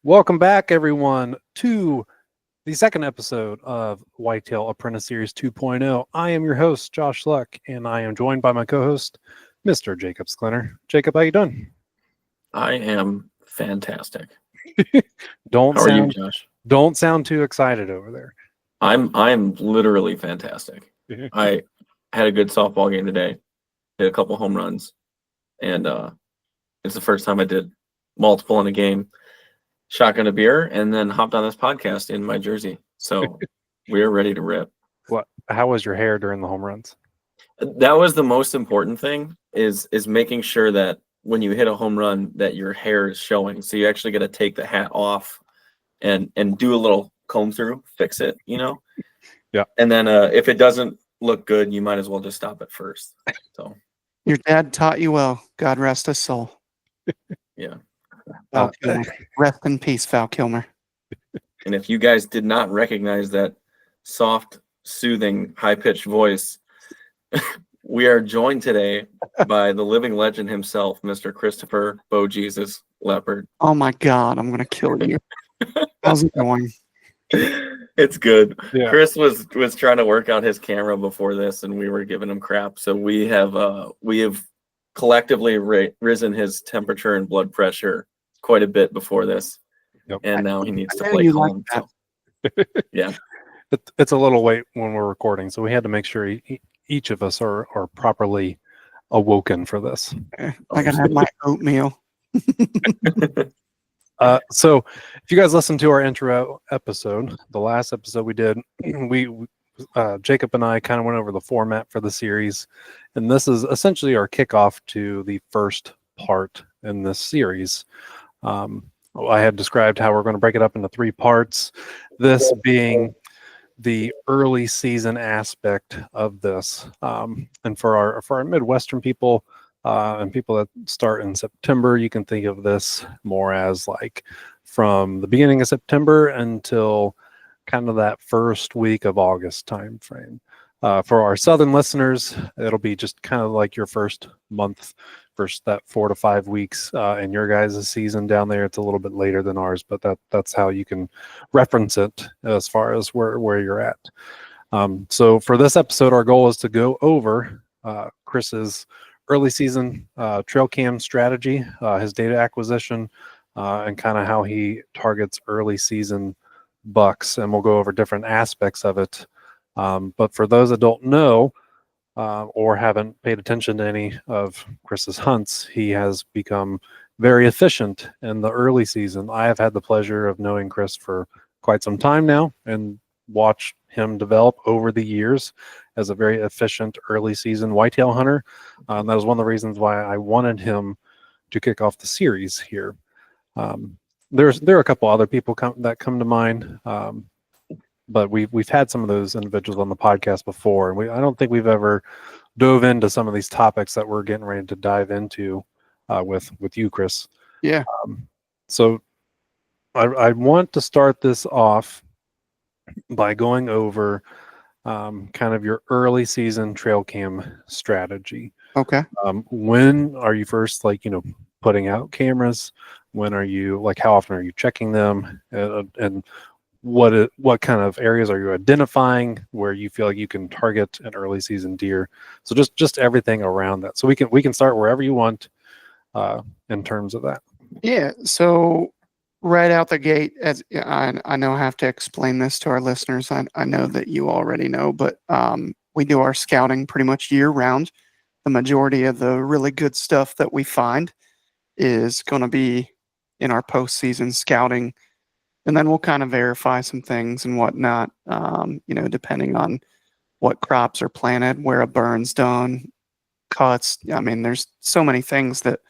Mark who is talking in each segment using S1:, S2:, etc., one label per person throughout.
S1: Welcome back, everyone, to the second episode of Whitetail Apprentice Series 2.0. I am your host, Josh Luck, and I am joined by my co-host, Mr. Jacob Sklenar. Jacob, how you doing?
S2: I am fantastic.
S1: Don't
S2: How are you,
S1: sound
S2: Josh?
S1: don't sound too excited over there.
S2: I'm literally fantastic. I had a good softball game today. Hit a couple home runs, and it's the first time I did multiple in a game. Shotgun a beer, and then hopped on this podcast in my jersey. So we're ready to rip.
S1: What? How was your hair during the home runs?
S2: That was the most important thing. Is making sure that when you hit a home run, that your hair is showing. So you actually got to take the hat off and do a little comb through, fix it,
S1: Yeah.
S2: And then if it doesn't look good, you might as well just stop at first. So
S3: Your dad taught you well. God rest his soul.
S2: yeah.
S3: Val Kilmer. Rest in peace, Val Kilmer.
S2: And if you guys did not recognize that soft, soothing, high-pitched voice, we are joined today by the living legend himself, Mr. Christopher Bo Jesus Leppert.
S3: Oh my God, I'm gonna kill you. How's it going?
S2: It's good.
S1: Yeah.
S2: Chris was trying to work out his camera before this, and we were giving him crap. So we have collectively risen his temperature and blood pressure quite a bit before this.
S1: Yep.
S2: And now he needs to
S3: I know
S2: play
S3: you
S2: calm.
S3: like
S2: So, yeah.
S1: It's a little late when we're recording, so we had to make sure each of us are properly awoken for this.
S3: I gotta have my oatmeal.
S1: So if you guys listened to our intro episode, the last episode we did, Jacob and I kind of went over the format for the series, and this is essentially our kickoff to the first part in this series. I had described how we're going to break it up into 3 parts, this being the early season aspect of this. And for our Midwestern people, and people that start in September, you can think of this more as like from the beginning of September until kind of that first week of August time frame. For our Southern listeners, it'll be just kind of like your first month, first that 4 to 5 weeks in your guys' season down there. It's a little bit later than ours, but that's how you can reference it as far as where you're at. So for this episode, our goal is to go over Chris's early season trail cam strategy, his data acquisition, and kind of how he targets early season bucks, and we'll go over different aspects of it. But for those that don't know or haven't paid attention to any of Chris's hunts, he has become very efficient in the early season. I have had the pleasure of knowing Chris for quite some time now and watch him develop over the years as a very efficient early season whitetail hunter. That was one of the reasons why I wanted him to kick off the series here. There are a couple other people that come to mind, but we've had some of those individuals on the podcast before, and I don't think we've ever dove into some of these topics that we're getting ready to dive into with you, Chris.
S3: Yeah.
S1: So I want to start this off by going over kind of your early season trail cam strategy.
S3: Okay.
S1: When are you first putting out cameras? When are you how often are you checking them? And what kind of areas are you identifying where you feel like you can target an early season deer? So just everything around that. So we can start wherever you want in terms of that.
S3: Yeah. So right out the gate, as I know I have to explain this to our listeners. I know that you already know, but we do our scouting pretty much year round. The majority of the really good stuff that we find is going to be in our postseason scouting. And then we'll kind of verify some things and whatnot, depending on what crops are planted, where a burn's done, cuts. I mean, there's so many things that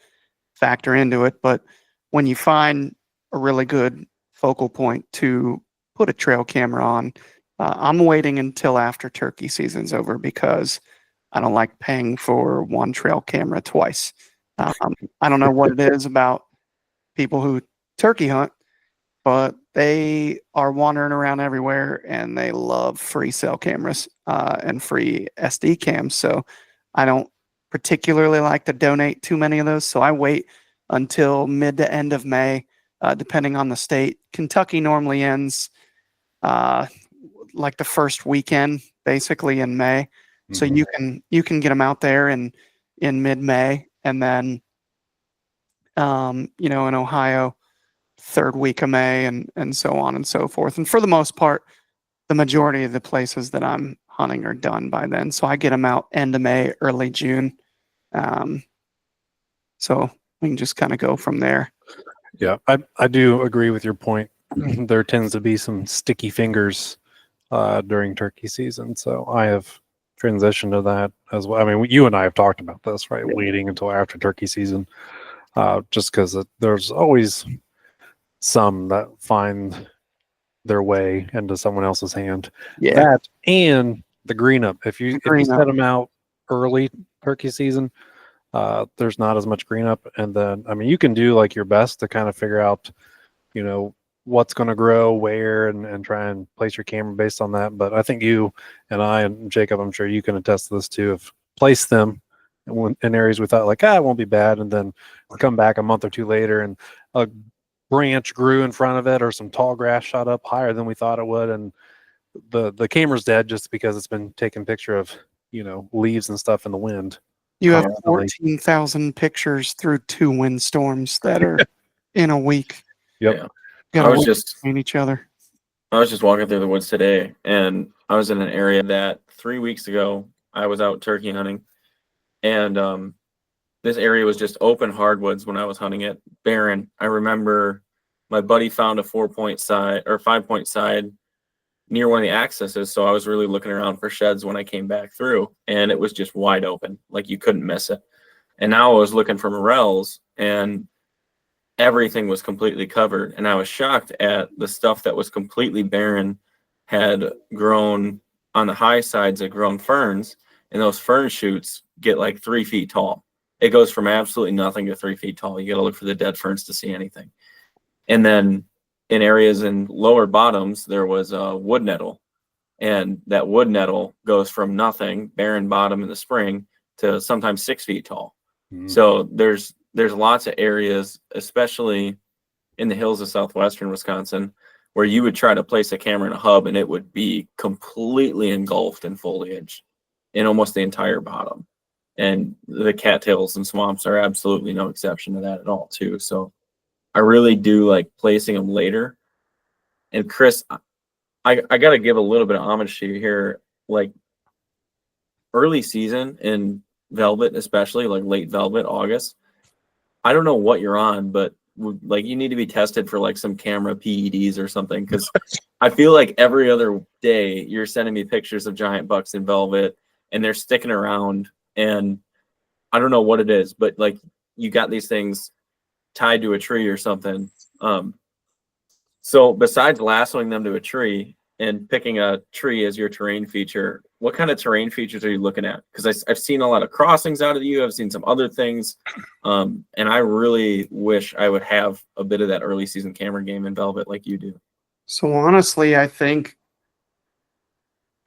S3: factor into it. But when you find a really good focal point to put a trail camera on, I'm waiting until after turkey season's over because I don't like paying for one trail camera twice. I don't know what it is about people who turkey hunt, but they are wandering around everywhere and they love free cell cameras and free SD cams. So I don't particularly like to donate too many of those. So I wait until mid to end of May depending on the state. Kentucky normally ends like the first weekend, basically in May. So
S1: Mhm.
S3: you can get them out there in mid-May, and then in Ohio, third week of May, and so on and so forth. And for the most part, the majority of the places that I'm hunting are done by then. So I get them out end of May, early June. So we can just kind of go from there.
S1: Yeah, I do agree with your point. There tends to be some sticky fingers during turkey season, so I have transitioned to that as well. I mean, you and I have talked about this, right?
S3: Yeah.
S1: Waiting until after turkey season, just because there's always some that find their way into someone else's hand.
S3: Yeah.
S1: That and the green up. If you
S3: Green
S1: set
S3: up.
S1: them out early turkey season, there's not as much green up, and then I mean you can do like your best to kind of figure out, what's going to grow where, and try and place your camera based on that. But I think you and I and Jacob, I'm sure you can attest to this too, have placed them in areas we thought like, it won't be bad, and then come back a month or two later and a branch grew in front of it, or some tall grass shot up higher than we thought it would, and the camera's dead just because it's been taking picture of leaves and stuff in the wind.
S3: You have
S1: Constantly.
S3: 14,000 pictures through 2 windstorms that are in a week.
S1: Yep.
S2: Yeah.
S3: Gotta
S2: I was
S3: look
S2: just
S3: between each other.
S2: I was just walking through the woods today, and I was in an area that 3 weeks ago I was out turkey hunting, and this area was just open hardwoods when I was hunting it, barren. I remember my buddy found a 4-point side or 5-point side near one of the accesses, so I was really looking around for sheds when I came back through, and it was just wide open, like you couldn't miss it. And now I was looking for morels, and everything was completely covered, and I was shocked at the stuff that was completely barren had grown on the high sides, had grown ferns, and those fern shoots get like 3 feet tall. It goes from absolutely nothing to 3 feet tall. You got to look for the dead ferns to see anything. And then in areas in lower bottoms, there was a wood nettle, and that wood nettle goes from nothing, barren bottom in the spring, to sometimes 6 feet tall. So there's lots of areas, especially in the hills of southwestern Wisconsin, where you would try to place a camera in a hub and it would be completely engulfed in foliage in almost the entire bottom. And the cattails and swamps are absolutely no exception to that at all, too. So I really do like placing them later. And Chris, I got to give a little bit of homage to you here. Like early season in velvet, especially like late velvet, August, I don't know what you're on, but like you need to be tested for like some camera PEDs or something, because I feel like every other day you're sending me pictures of giant bucks in velvet and they're sticking around, and I don't know what it is, but like you got these things tied to a tree or something. So besides lassoing them to a tree and picking a tree as your terrain feature, what kind of terrain features are you looking at? Because I've seen a lot of crossings out of you. I've seen some other things. And I really wish I would have a bit of that early season camera game in velvet like you do.
S3: So honestly, I think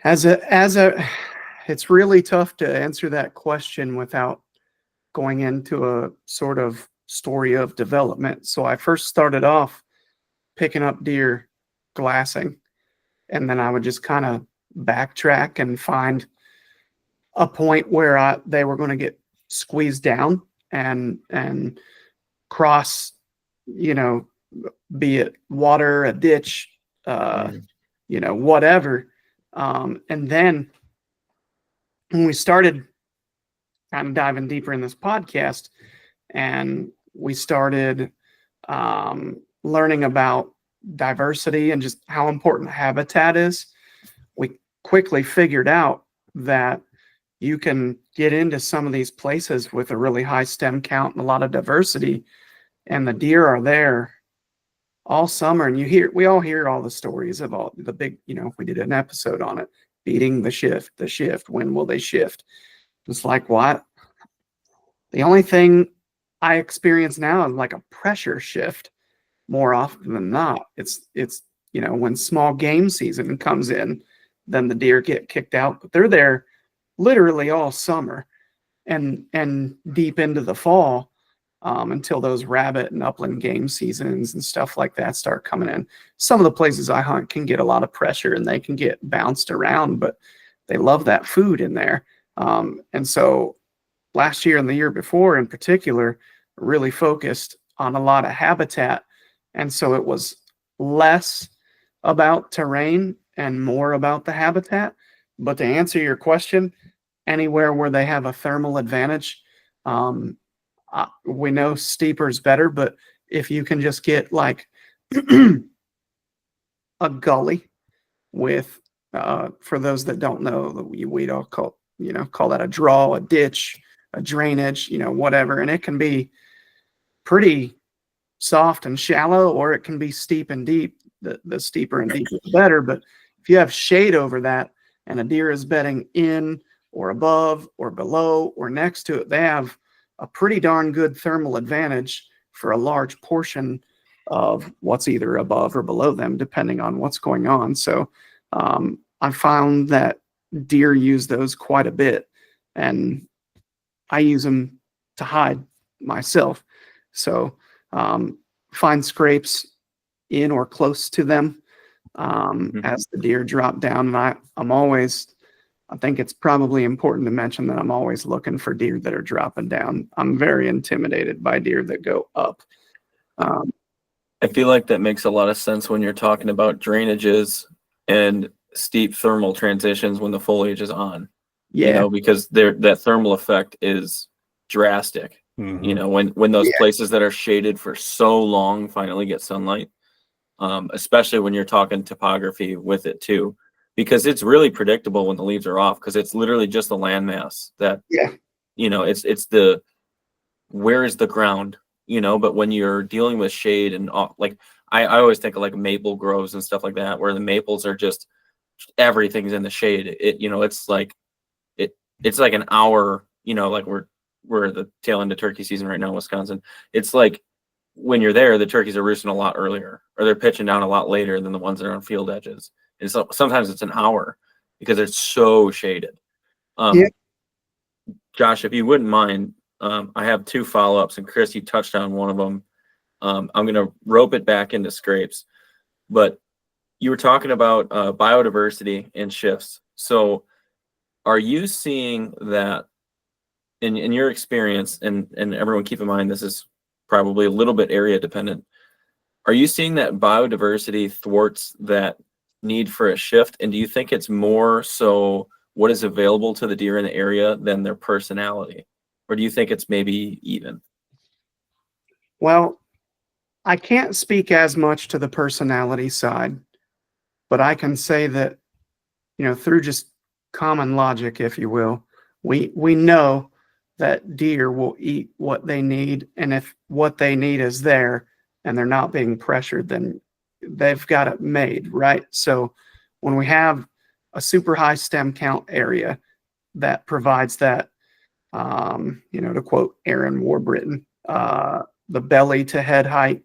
S3: it's really tough to answer that question without going into a sort of story of development. So I first started off picking up deer glassing, and then I would just kind of backtrack and find a point where they were going to get squeezed down and cross, be it water, a ditch, whatever. And then when we started kind of diving deeper in this podcast, and we started learning about diversity and just how important habitat is, we quickly figured out that you can get into some of these places with a really high stem count and a lot of diversity, and the deer are there all summer. And we all hear all the stories of all the big, we did an episode on it, beating the shift, when will they shift? It's like, what? The only thing I experience now is like a pressure shift more often than not. It's when small game season comes in, then the deer get kicked out, but they're there literally all summer and deep into the fall. until those rabbit and upland game seasons and stuff like that start coming in. Some of the places I hunt can get a lot of pressure and they can get bounced around, but they love that food in there. And so last year and the year before in particular, really focused on a lot of habitat. And so it was less about terrain and more about the habitat. But to answer your question, anywhere where they have a thermal advantage, we know steeper's better, but if you can just get like a gully with, for those that don't know, we don't call that a draw, a ditch, a drainage, whatever. And it can be pretty soft and shallow, or it can be steep and deep. The steeper and deeper, the better. But if you have shade over that and a deer is bedding in or above or below or next to it, they have a pretty darn good thermal advantage for a large portion of what's either above or below them, depending on what's going on. So I found that deer use those quite a bit, and I use them to hide myself. So find scrapes in or close to them as the deer drop down. And I think it's probably important to mention that I'm always looking for deer that are dropping down. I'm very intimidated by deer that go up.
S2: I feel like that makes a lot of sense when you're talking about drainages and steep thermal transitions when the foliage is on.
S3: Yeah.
S2: Because that thermal effect is drastic. When those places that are shaded for so long finally get sunlight, especially when you're talking topography with it too, because it's really predictable when the leaves are off, because it's literally just the landmass that, it's the, where is the ground, but when you're dealing with shade and like, I always think of like maple groves and stuff like that, where the maples are just, everything's in the shade. It's like an hour, like we're at the tail end of turkey season right now in Wisconsin. It's like when you're there, the turkeys are roosting a lot earlier, or they're pitching down a lot later than the ones that are on field edges. And so sometimes it's an hour because it's so shaded. Josh, if you wouldn't mind, I have two follow-ups, and Chris, you touched on one of them. I'm going to rope it back into scrapes, but you were talking about biodiversity and shifts. So are you seeing that in your experience, and everyone keep in mind, this is probably a little bit area dependent. Are you seeing that biodiversity thwarts that need for a shift? And do you think it's more so what is available to the deer in the area than their personality? Or do you think it's maybe even?
S3: Well, I can't speak as much to the personality side, but I can say that, through just common logic, if you will, we know that deer will eat what they need. And if what they need is there and they're not being pressured, then they've got it made, right? So when we have a super high stem count area that provides that, to quote Aaron Warburton, the belly to head height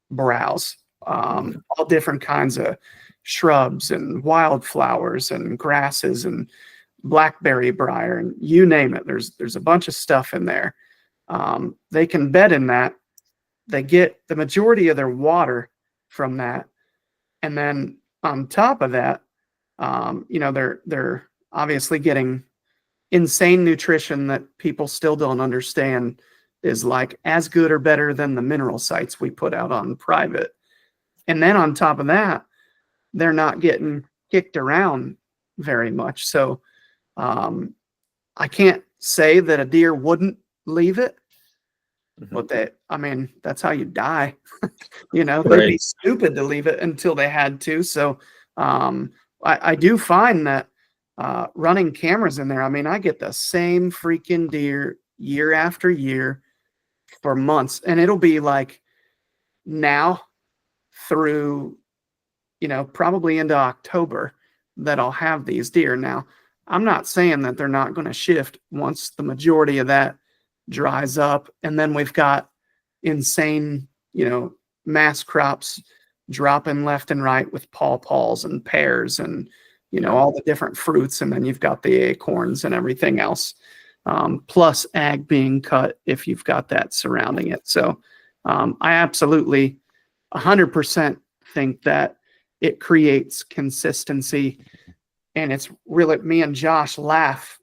S3: browse, all different kinds of shrubs and wildflowers and grasses and blackberry briar, and you name it. There's a bunch of stuff in there. They can bed in that. They get the majority of their water from that, and then on top of that, they're obviously getting insane nutrition that people still don't understand is like as good or better than the mineral sites we put out on private. And then on top of that, they're not getting kicked around very much. So I can't say that a deer wouldn't leave it, but that's how you die. They'd be stupid to leave it until they had to. So I do find that running cameras in there, I get the same freaking deer year after year for months, and it'll be like now through, probably into October that I'll have these deer. Now, I'm not saying that they're not going to shift once the majority of that dries up. And then we've got insane, mass crops dropping left and right with pawpaws and pears and, all the different fruits. And then you've got the acorns and everything else. plus ag being cut if you've got that surrounding it. So I absolutely 100% think that it creates consistency. And it's really, me and Josh laugh.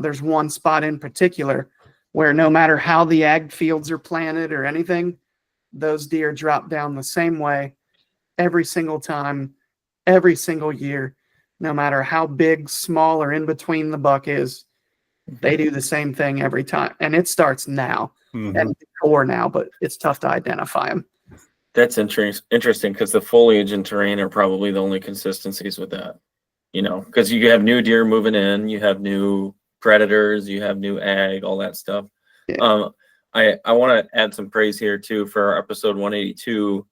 S3: There's one spot in particular where no matter how the ag fields are planted or anything, those deer drop down the same way every single time, every single year, no matter how big, small, or in between the buck is. They do the same thing every time. And it starts now and or now, but it's tough to identify them.
S2: That's interesting because the foliage and terrain are probably the only consistencies with that, because you have new deer moving in, you have new predators, you have new ag, all that stuff.
S3: Yeah.
S2: I want to add some praise here too for our episode 182,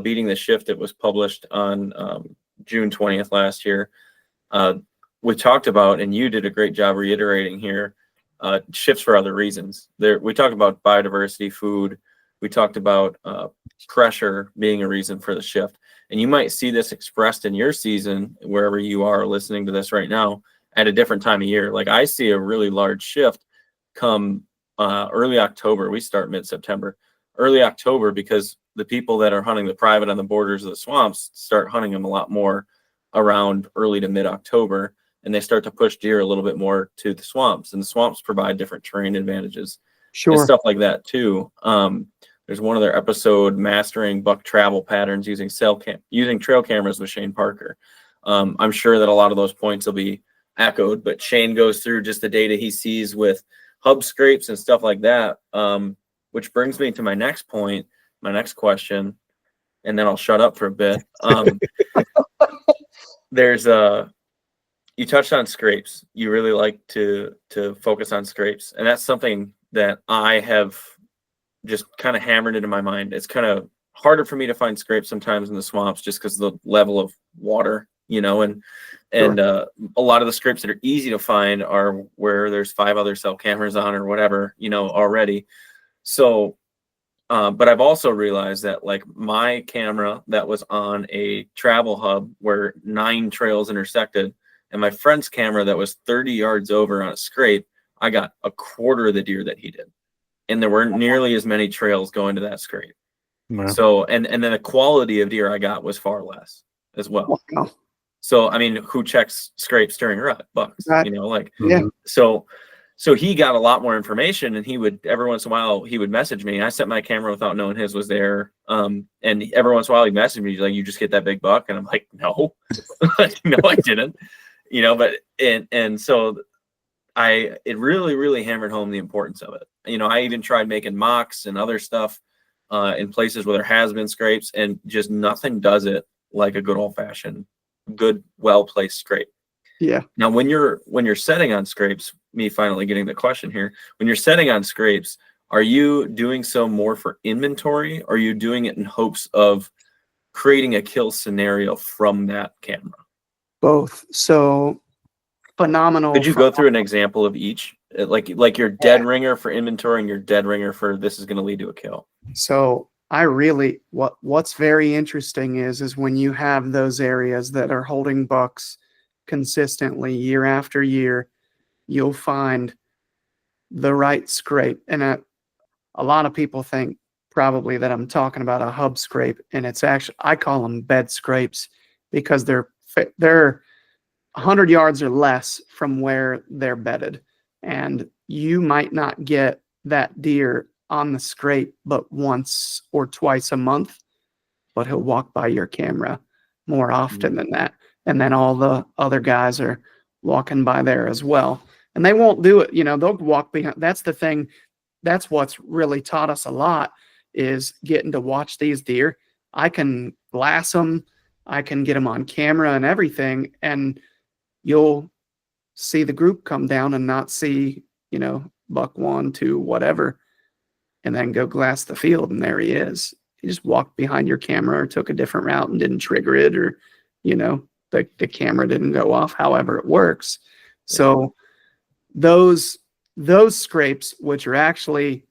S2: Beating the Shift. It was published on June 20th last year. We talked about, and you did a great job reiterating here, shifts for other reasons. We talked about biodiversity, food. We talked about pressure being a reason for the shift. And you might see this expressed in your season, wherever you are listening to this right now, at a different time of year. Like I see a really large shift come early October. We start mid-September. Early October, because the people that are hunting the private on the borders of the swamps start hunting them a lot more around early to mid-October. And they start to push deer a little bit more to the swamps. And the swamps provide different terrain advantages.
S3: Sure.
S2: And stuff like that too. There's one other episode, Mastering Buck Travel Patterns using trail cameras with Shane Parker. I'm sure that a lot of those points will be echoed, but Shane goes through just the data he sees with hub scrapes and stuff like that, which brings me to my next point, my next question, and then I'll shut up for a bit. You touched on scrapes. You really like to focus on scrapes, and that's something that I have just kind of hammered into my mind. It's kind of harder for me to find scrapes sometimes in the swamps just because of the level of water, and a lot of the scrapes that are easy to find are where there's 5 other cell cameras on or whatever, already. So, but I've also realized that like my camera that was on a travel hub where 9 trails intersected, and my friend's camera that was 30 yards over on a scrape, I got a quarter of the deer that he did. And there weren't nearly as many trails going to that scrape. Wow. So, and then the quality of deer I got was far less as well.
S3: Wow.
S2: So, I mean, who checks scrapes during rut? Bucks,
S3: yeah.
S2: So he got a lot more information, and he would, every once in a while, he would message me. I set my camera without knowing his was there. And every once in a while he'd message me, he's like, "You just hit that big buck?" And I'm like, "No, no, I didn't." But, and so it really, really hammered home the importance of it. I even tried making mocks and other stuff in places where there has been scrapes, and just nothing does it like a good old fashioned, good, well-placed scrape.
S3: Yeah.
S2: Now, when you're setting on scrapes, me finally getting the question here, when you're setting on scrapes, are you doing so more for inventory, or are you doing it in hopes of creating a kill scenario from that camera?
S3: Both. So phenomenal.
S2: Could you go through an example of each? Like your dead ringer for inventory and your dead ringer for this is going to lead to a kill.
S3: So I really, what's very interesting is when you have those areas that are holding bucks consistently year after year, you'll find the right scrape. And a lot of people think probably that I'm talking about a hub scrape, and it's actually, I call them bed scrapes because they're 100 yards or less from where they're bedded. And you might not get that deer on the scrape but once or twice a month, but he'll walk by your camera more often than that. And then all the other guys are walking by there as well. And they won't do it, they'll walk behind. That's the thing. That's what's really taught us a lot, is getting to watch these deer. I can glass them. I can get them on camera and everything. And you'll see the group come down and not see, buck 1, 2, whatever, and then go glass the field. And there he is. He just walked behind your camera or took a different route and didn't trigger it, or, the camera didn't go off, however it works. So those scrapes, which are actually,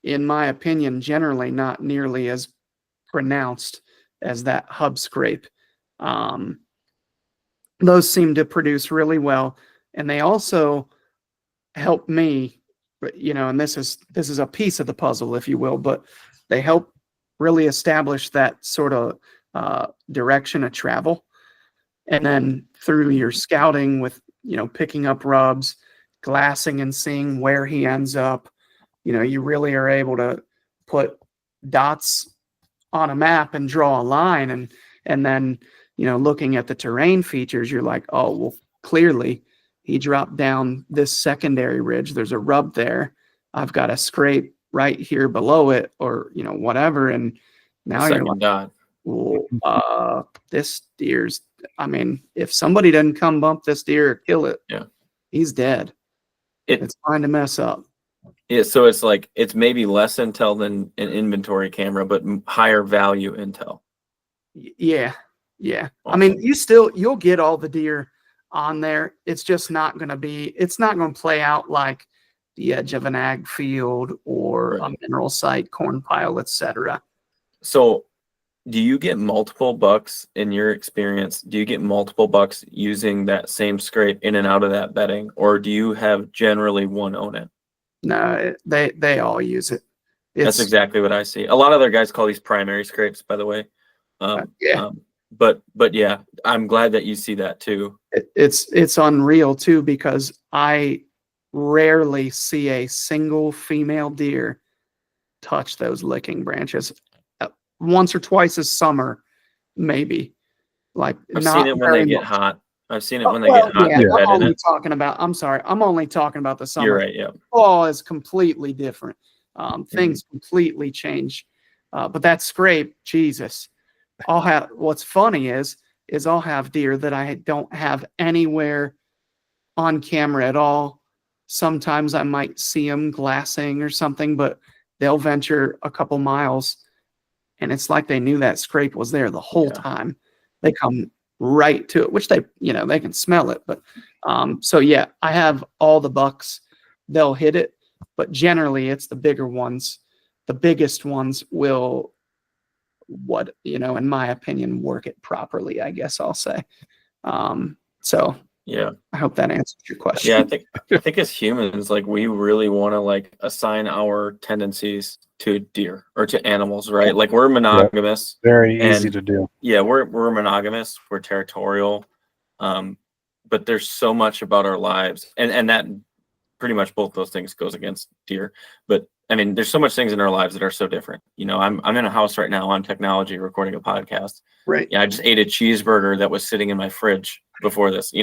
S3: in my opinion, generally not nearly as pronounced as that hub scrape, those seem to produce really well. And they also help me, but and this is a piece of the puzzle, if you will, but they help really establish that sort of direction of travel. And then through your scouting with, picking up rubs, glassing and seeing where he ends up, you really are able to put dots on a map and draw a line. And then, looking at the terrain features, you're like, oh, well, clearly he dropped down this secondary ridge. There's a rub there. I've got a scrape right here below it, or, whatever. And now you're like,
S2: dot.
S3: well, this deer's, if somebody doesn't come bump this deer or kill it, he's dead. It's fine to mess up.
S2: Yeah, so it's like it's maybe less intel than an inventory camera, but higher value intel.
S3: Yeah.
S2: Awesome.
S3: You'll get all the deer on there. It's just not going to play out like the edge of an ag field or a mineral site, corn pile, etc.
S2: So do you get multiple bucks in your experience? Do you get multiple bucks using that same scrape in and out of that bedding, or do you have generally one own it?
S3: No, they all use it.
S2: That's exactly what I see. A lot of other guys call these primary scrapes, by the way. But yeah, I'm glad that you see that too.
S3: It's unreal too, because I rarely see a single female deer touch those licking branches. Once or twice a summer, maybe. Like
S2: I've seen it when they get hot. I've seen it when they get hot.
S3: I'm only talking about the summer.
S2: You're right. Yeah.
S3: Fall is completely different. Things completely change. But that scrape, Jesus. What's funny is I'll have deer that I don't have anywhere on camera at all. Sometimes I might see them glassing or something, but they'll venture a couple miles, and it's like they knew that scrape was there the whole time. They come right to it, which they can smell it. But so yeah, I have all the bucks. They'll hit it, but generally it's the bigger ones. The biggest ones will, in my opinion, work it properly, I guess I'll say. So
S2: yeah,
S3: I hope that answers your question.
S2: Yeah, I think as humans, like, we really want to assign our tendencies to deer or to animals, right? Like, we're monogamous.
S1: Very easy to do.
S2: Yeah, we're monogamous. We're territorial. But there's so much about our lives, and that pretty much both those things goes against deer. But there's so much things in our lives that are so different. I'm in a house right now on technology recording a podcast.
S3: Right.
S2: Yeah, I just ate a cheeseburger that was sitting in my fridge before this.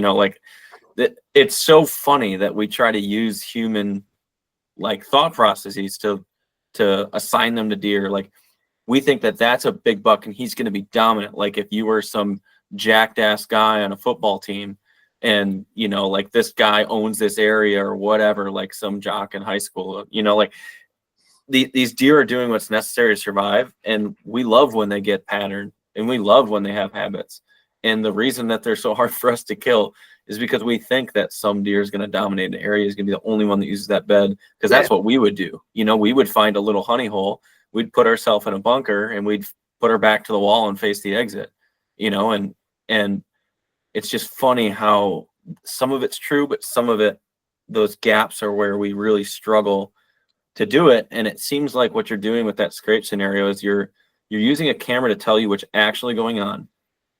S2: It's so funny that we try to use human thought processes to assign them to deer. Like, we think that that's a big buck and he's going to be dominant. Like, if you were some jacked ass guy on a football team and this guy owns this area or whatever, like some jock in high school, these deer are doing what's necessary to survive. And we love when they get patterned, and we love when they have habits. And the reason that they're so hard for us to kill is because we think that some deer is going to dominate an area, is going to be the only one that uses that bed, because that's what we would do. We would find a little honey hole, we'd put ourselves in a bunker, and we'd put her back to the wall and face the exit. And it's just funny how some of it's true, but some of it, those gaps are where we really struggle to do it. And it seems like what you're doing with that scrape scenario is you're using a camera to tell you what's actually going on.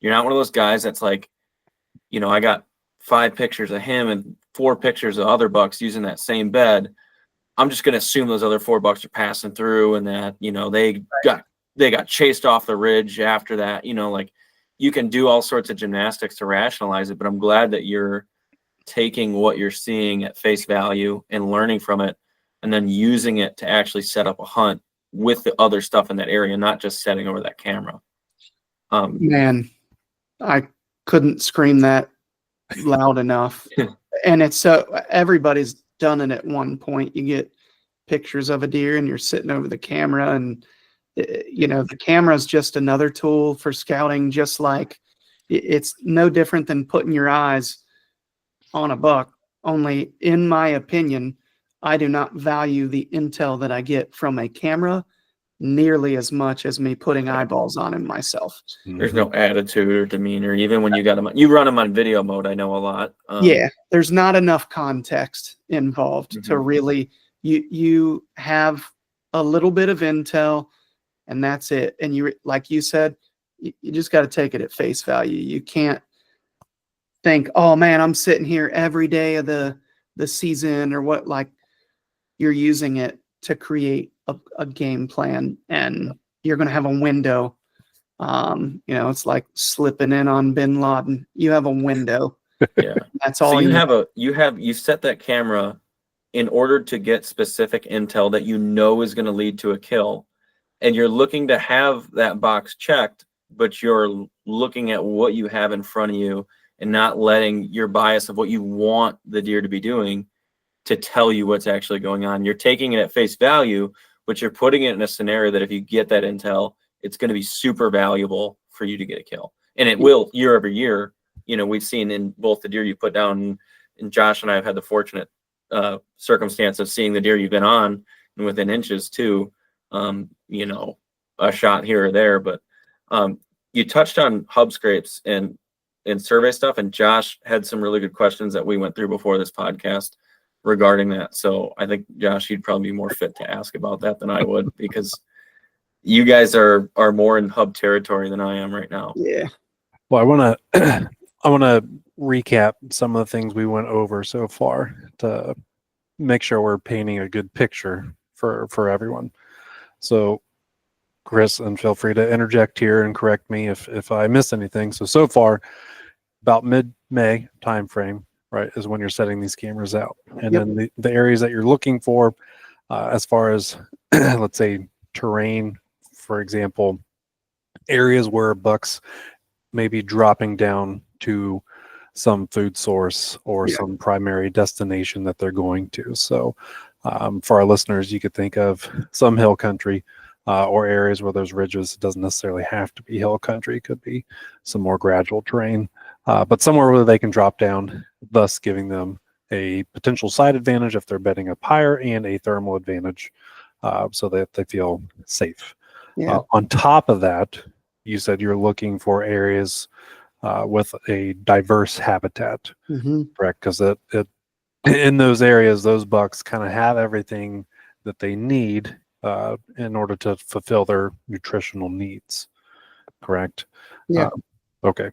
S2: You're not one of those guys that's like, I got 5 pictures of him and 4 pictures of other bucks using that same bed. I'm just going to assume those other 4 bucks are passing through, and that, they got chased off the ridge after that. You can do all sorts of gymnastics to rationalize it, but I'm glad that you're taking what you're seeing at face value and learning from it, and then using it to actually set up a hunt with the other stuff in that area, not just setting over that camera.
S3: Man, I couldn't scream that loud enough. And it's so everybody's done it at one point. You get pictures of a deer and you're sitting over the camera, and the camera is just another tool for scouting. Just like it's no different than putting your eyes on a buck. Only, in my opinion, I do not value the intel that I get from a camera nearly as much as me putting eyeballs on him myself.
S2: There's no attitude or demeanor, even when you got them. You run them on video mode. I know a lot.
S3: Yeah, there's not enough context involved to
S2: Mhm.
S3: really. You have a little bit of intel, and that's it. And you, like you said, you just got to take it at face value. You can't think, oh man, I'm sitting here every day of the season or what. Like, you're using it to create a game plan, and you're going to have a window. It's like slipping in on bin Laden. You have a window.
S2: Yeah.
S3: That's all.
S2: So you set that camera in order to get specific intel that you know is going to lead to a kill, and you're looking to have that box checked, but you're looking at what you have in front of you and not letting your bias of what you want the deer to be doing to tell you what's actually going on. You're taking it at face value, but you're putting it in a scenario that if you get that intel, it's going to be super valuable for you to get a kill. And it will year over year. We've seen in both the deer you put down, and Josh and I have had the fortunate circumstance of seeing the deer you've been on and within inches too, a shot here or there. But you touched on hub scrapes and survey stuff, and Josh had some really good questions that we went through before this podcast regarding that. So I think, Josh, you'd probably be more fit to ask about that than I would, because you guys are more in hub territory than I am right now.
S3: Yeah.
S1: Well, I want to recap some of the things we went over so far to make sure we're painting a good picture for everyone. So, Chris, and feel free to interject here and correct me if I miss anything. So far, about mid-May timeframe, right, is when you're setting these cameras out. And then the areas that you're looking for, as far as, let's say, terrain, for example, areas where bucks may be dropping down to some food source or some primary destination that they're going to. So for our listeners, you could think of some hill country or areas where there's ridges. It doesn't necessarily have to be hill country. It could be some more gradual terrain, but somewhere where they can drop down, thus giving them a potential side advantage if they're bedding up higher and a thermal advantage so that they feel safe. On top of that, you said you're looking for areas with a diverse habitat, correct? Because in those areas, those bucks kind of have everything that they need in order to fulfill their nutritional needs, correct?
S3: Yeah.
S1: Okay.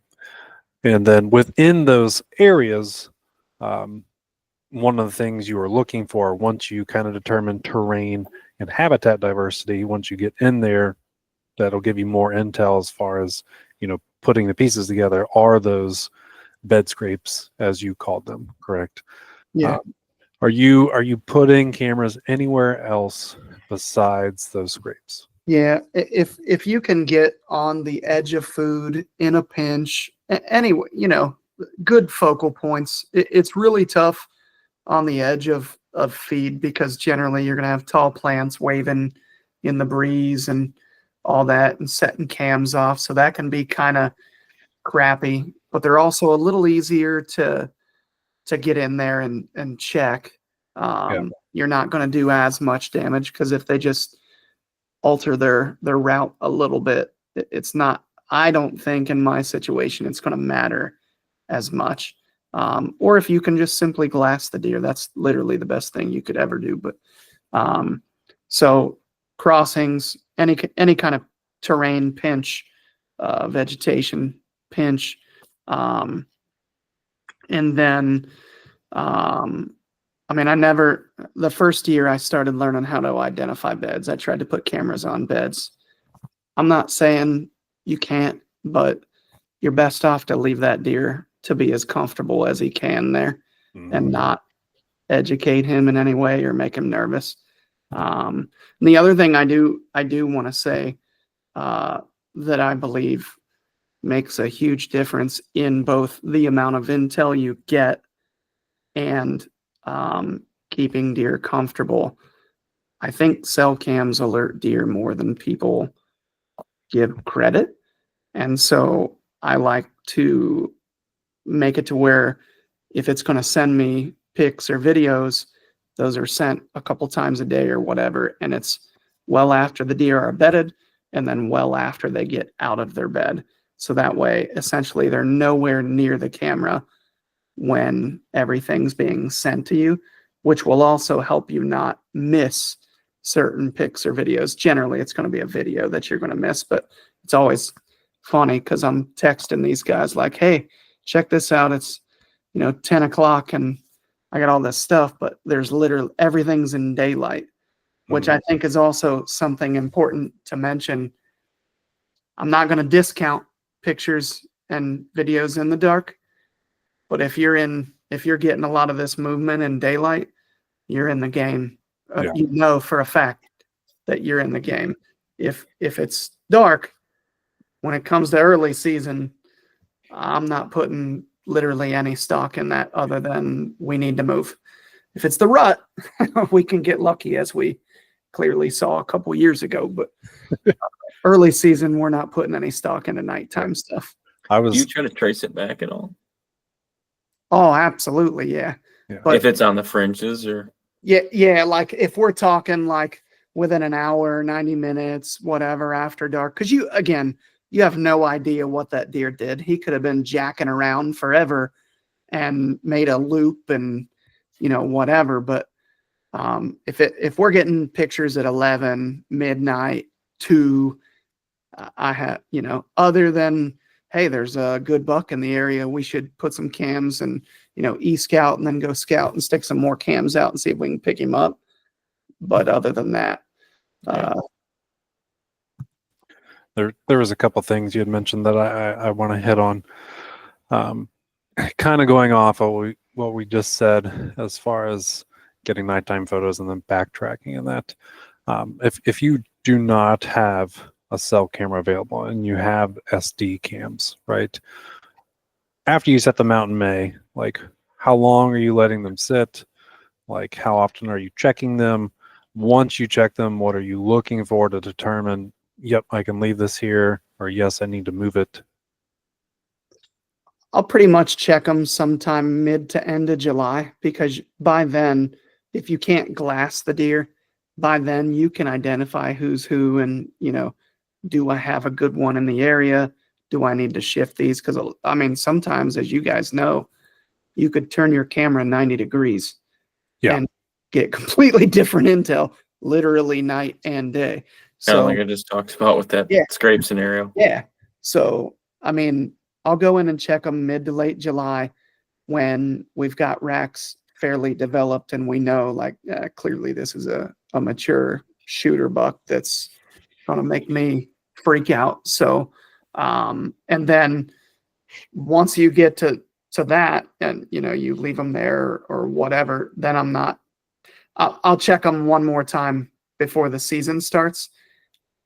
S1: And then within those areas, one of the things you are looking for once you kind of determine terrain and habitat diversity, once you get in there, that'll give you more intel as far as, putting the pieces together, are those bed scrapes, as you called them, correct?
S3: Yeah.
S1: Are you putting cameras anywhere else besides those scrapes?
S3: Yeah. If you can get on the edge of food in a pinch, anyway, good focal points. It's really tough on the edge of feed, because generally you're going to have tall plants waving in the breeze and all that and setting cams off. So that can be kind of crappy, but they're also a little easier to get in there and check. You're not going to do as much damage, because if they just alter their route a little bit, it's not, I don't think in my situation, it's going to matter as much. Or if you can just simply glass the deer, that's literally the best thing you could ever do. But so crossings, any kind of terrain pinch, vegetation pinch, and then the first year I started learning how to identify beds, I tried to put cameras on beds. I'm not saying you can't, but you're best off to leave that deer to be as comfortable as he can there and not educate him in any way or make him nervous. And the other thing I do want to say that I believe makes a huge difference in both the amount of intel you get and keeping deer comfortable. I think cell cams alert deer more than people give credit. And so I like to make it to where if it's going to send me pics or videos, those are sent a couple times a day or whatever. And it's well after the deer are bedded, and then well after they get out of their bed. So that way, essentially, they're nowhere near the camera when everything's being sent to you, which will also help you not miss certain pics or videos. Generally, it's going to be a video that you're going to miss, but it's always funny because I'm texting these guys like, hey, check this out. It's, 10 o'clock and I got all this stuff, but there's literally everything's in daylight, which I think is also something important to mention. I'm not going to discount pictures and videos in the dark, but if you're getting a lot of this movement in daylight, you're in the game.
S1: Yeah.
S3: You know for a fact that you're in the game. If it's dark, when it comes to early season, I'm not putting literally any stock in that other than we need to move. If it's the rut, we can get lucky, as we clearly saw a couple years ago, but early season, we're not putting any stock into nighttime stuff.
S2: Do you try to trace it back at all?
S3: Oh, absolutely. Yeah.
S2: But if it's on the fringes or.
S3: Yeah. Like if we're talking like within an hour, 90 minutes, whatever, after dark, because you have no idea what that deer did. He could have been jacking around forever and made a loop and, whatever. But if we're getting pictures at 11, midnight, 2, I have, other than, hey, there's a good buck in the area, we should put some cams and, e-scout and then go scout and stick some more cams out and see if we can pick him up. But other than that,
S1: there was a couple things you had mentioned that I want to hit on. Kind of going off of what we just said as far as getting nighttime photos and then backtracking and that. If you do not have a cell camera available and you have SD cams, right? After you set them out in May, like how long are you letting them sit? Like how often are you checking them? Once you check them, what are you looking for to determine, yep, I can leave this here, or yes, I need to move it?
S3: I'll pretty much check them sometime mid to end of July, because by then, if you can't glass the deer, by then you can identify who's who and, do I have a good one in the area? Do I need to shift these? Because, sometimes, as you guys know, you could turn your camera 90 degrees and get completely different intel, literally night and day.
S2: So, like I just talked about with that scrape scenario.
S3: Yeah. So, I'll go in and check them mid to late July when we've got racks fairly developed and we know, like, clearly this is a mature shooter buck that's going to make me freak out. So, and then once you get to that and, you leave them there or whatever, then I'll check them one more time before the season starts.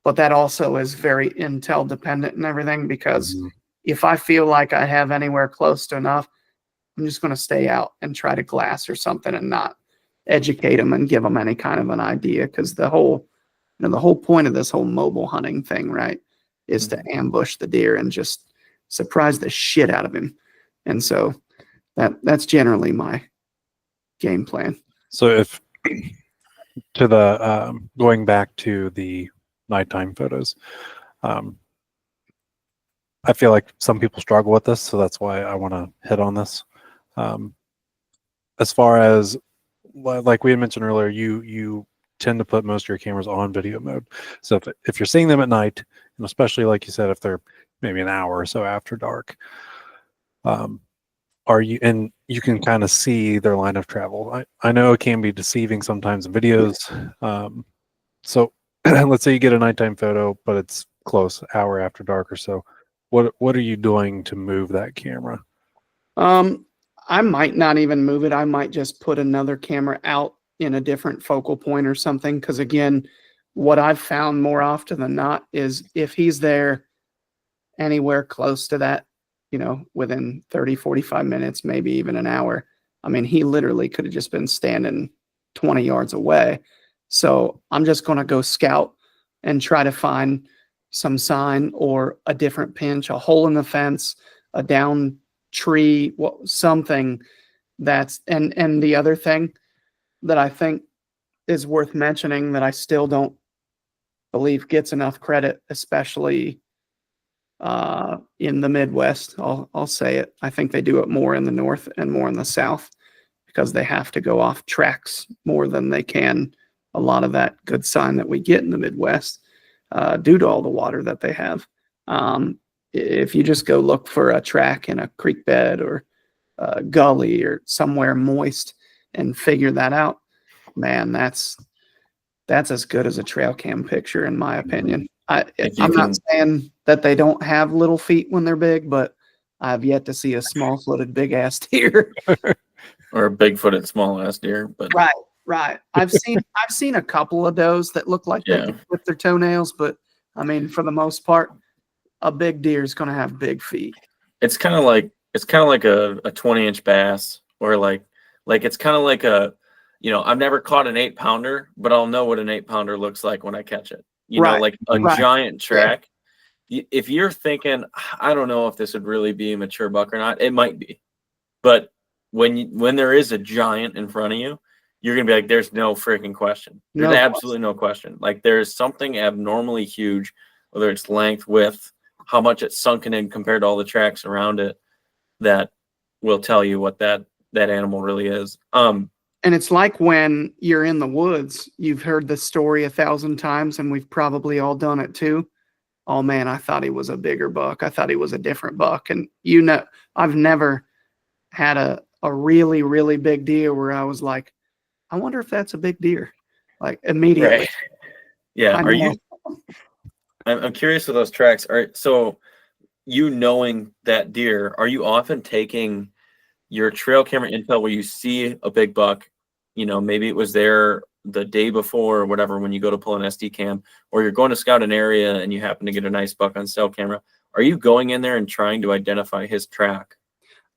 S3: But that also is very intel dependent and everything, because if I feel like I have anywhere close to enough, I'm just going to stay out and try to glass or something and not educate them and give them any kind of an idea. Because the whole point of this whole mobile hunting thing, right, is to ambush the deer and just surprise the shit out of him. And so that's generally my game plan.
S1: So if to the going back to the nighttime photos, I feel like some people struggle with this, so that's why I want to hit on this. As far as, like we had mentioned earlier, you tend to put most of your cameras on video mode. So if you're seeing them at night, and especially like you said, if they're maybe an hour or so after dark, and you can kind of see their line of travel. I know it can be deceiving sometimes in videos. So let's say you get a nighttime photo, but it's close, hour after dark or so. What are you doing to move that camera?
S3: I might not even move it. I might just put another camera out in a different focal point or something. Because again, what I've found more often than not is if he's there anywhere close to that, within 30, 45 minutes, maybe even an hour, he literally could have just been standing 20 yards away. So I'm just going to go scout and try to find some sign or a different pinch, a hole in the fence, a down tree, something that's, and the other thing that I think is worth mentioning that I still don't believe gets enough credit, especially in the Midwest. I'll say it. I think they do it more in the North and more in the South because they have to go off tracks more than they can a lot of that good sign that we get in the Midwest due to all the water that they have. If you just go look for a track in a creek bed or a gully or somewhere moist and figure that out, man, that's as good as a trail cam picture, in my opinion. I'm not saying that they don't have little feet when they're big, but I've yet to see a small-footed big-ass deer.
S2: Or a big-footed small-ass deer. But
S3: Right. I've seen a couple of those that look like they can flip their toenails, but I mean, for the most part, a big deer is going to have big feet.
S2: It's kind of like a 20-inch bass, or like it's kind of like a, I've never caught an 8-pounder, but I'll know what an 8-pounder looks like when I catch it. You know, like a giant track. Yeah. If you're thinking, I don't know if this would really be a mature buck or not, it might be. But when there is a giant in front of you, you're going to be like, there's no freaking question. There's absolutely no question. Like, there's something abnormally huge, whether it's length, width, how much it's sunken in compared to all the tracks around it, that will tell you what that animal really is.
S3: And it's like when you're in the woods, you've heard the story 1,000 times, and we've probably all done it too. Oh man, I thought he was a bigger buck. I thought he was a different buck. And I've never had a really, really big deer where I was like, I wonder if that's a big deer. Like, immediately. Right.
S2: Yeah. I'm curious with those tracks. So you knowing that deer, are you often taking your trail camera intel where you see a big buck, maybe it was there the day before or whatever, when you go to pull an SD cam, or you're going to scout an area and you happen to get a nice buck on cell camera? Are you going in there and trying to identify his track?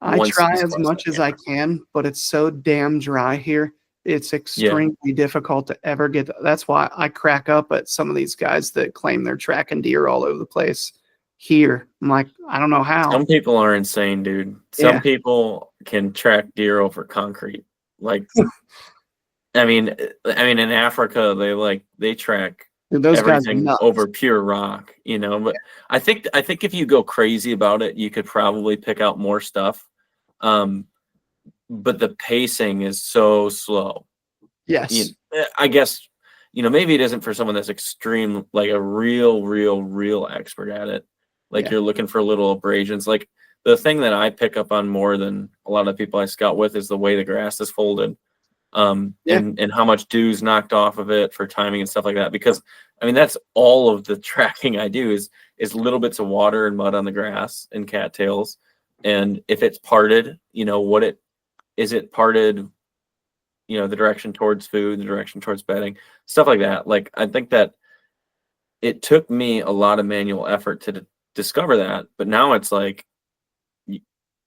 S3: I try as much as I can, but it's so damn dry here. It's extremely difficult to ever get. That's why I crack up at some of these guys that claim they're tracking deer all over the place here. I'm like, I don't know how.
S2: Some people are insane, dude. Some people can track deer over concrete. Like, I mean, in Africa, they track
S3: those
S2: everything over pure rock, But I think if you go crazy about it, you could probably pick out more stuff. But the pacing is so slow.
S3: Yes.
S2: I guess, maybe it isn't for someone that's extreme, like a real expert at it. Like, you're looking for little abrasions. Like, the thing that I pick up on more than a lot of people I scout with is the way the grass is folded. And how much dew's knocked off of it for timing and stuff like that. Because, that's all of the tracking I do is little bits of water and mud on the grass and cattails. And if it's parted, is it parted, the direction towards food, the direction towards bedding, stuff like that. Like, I think that it took me a lot of manual effort to discover that, but now it's like,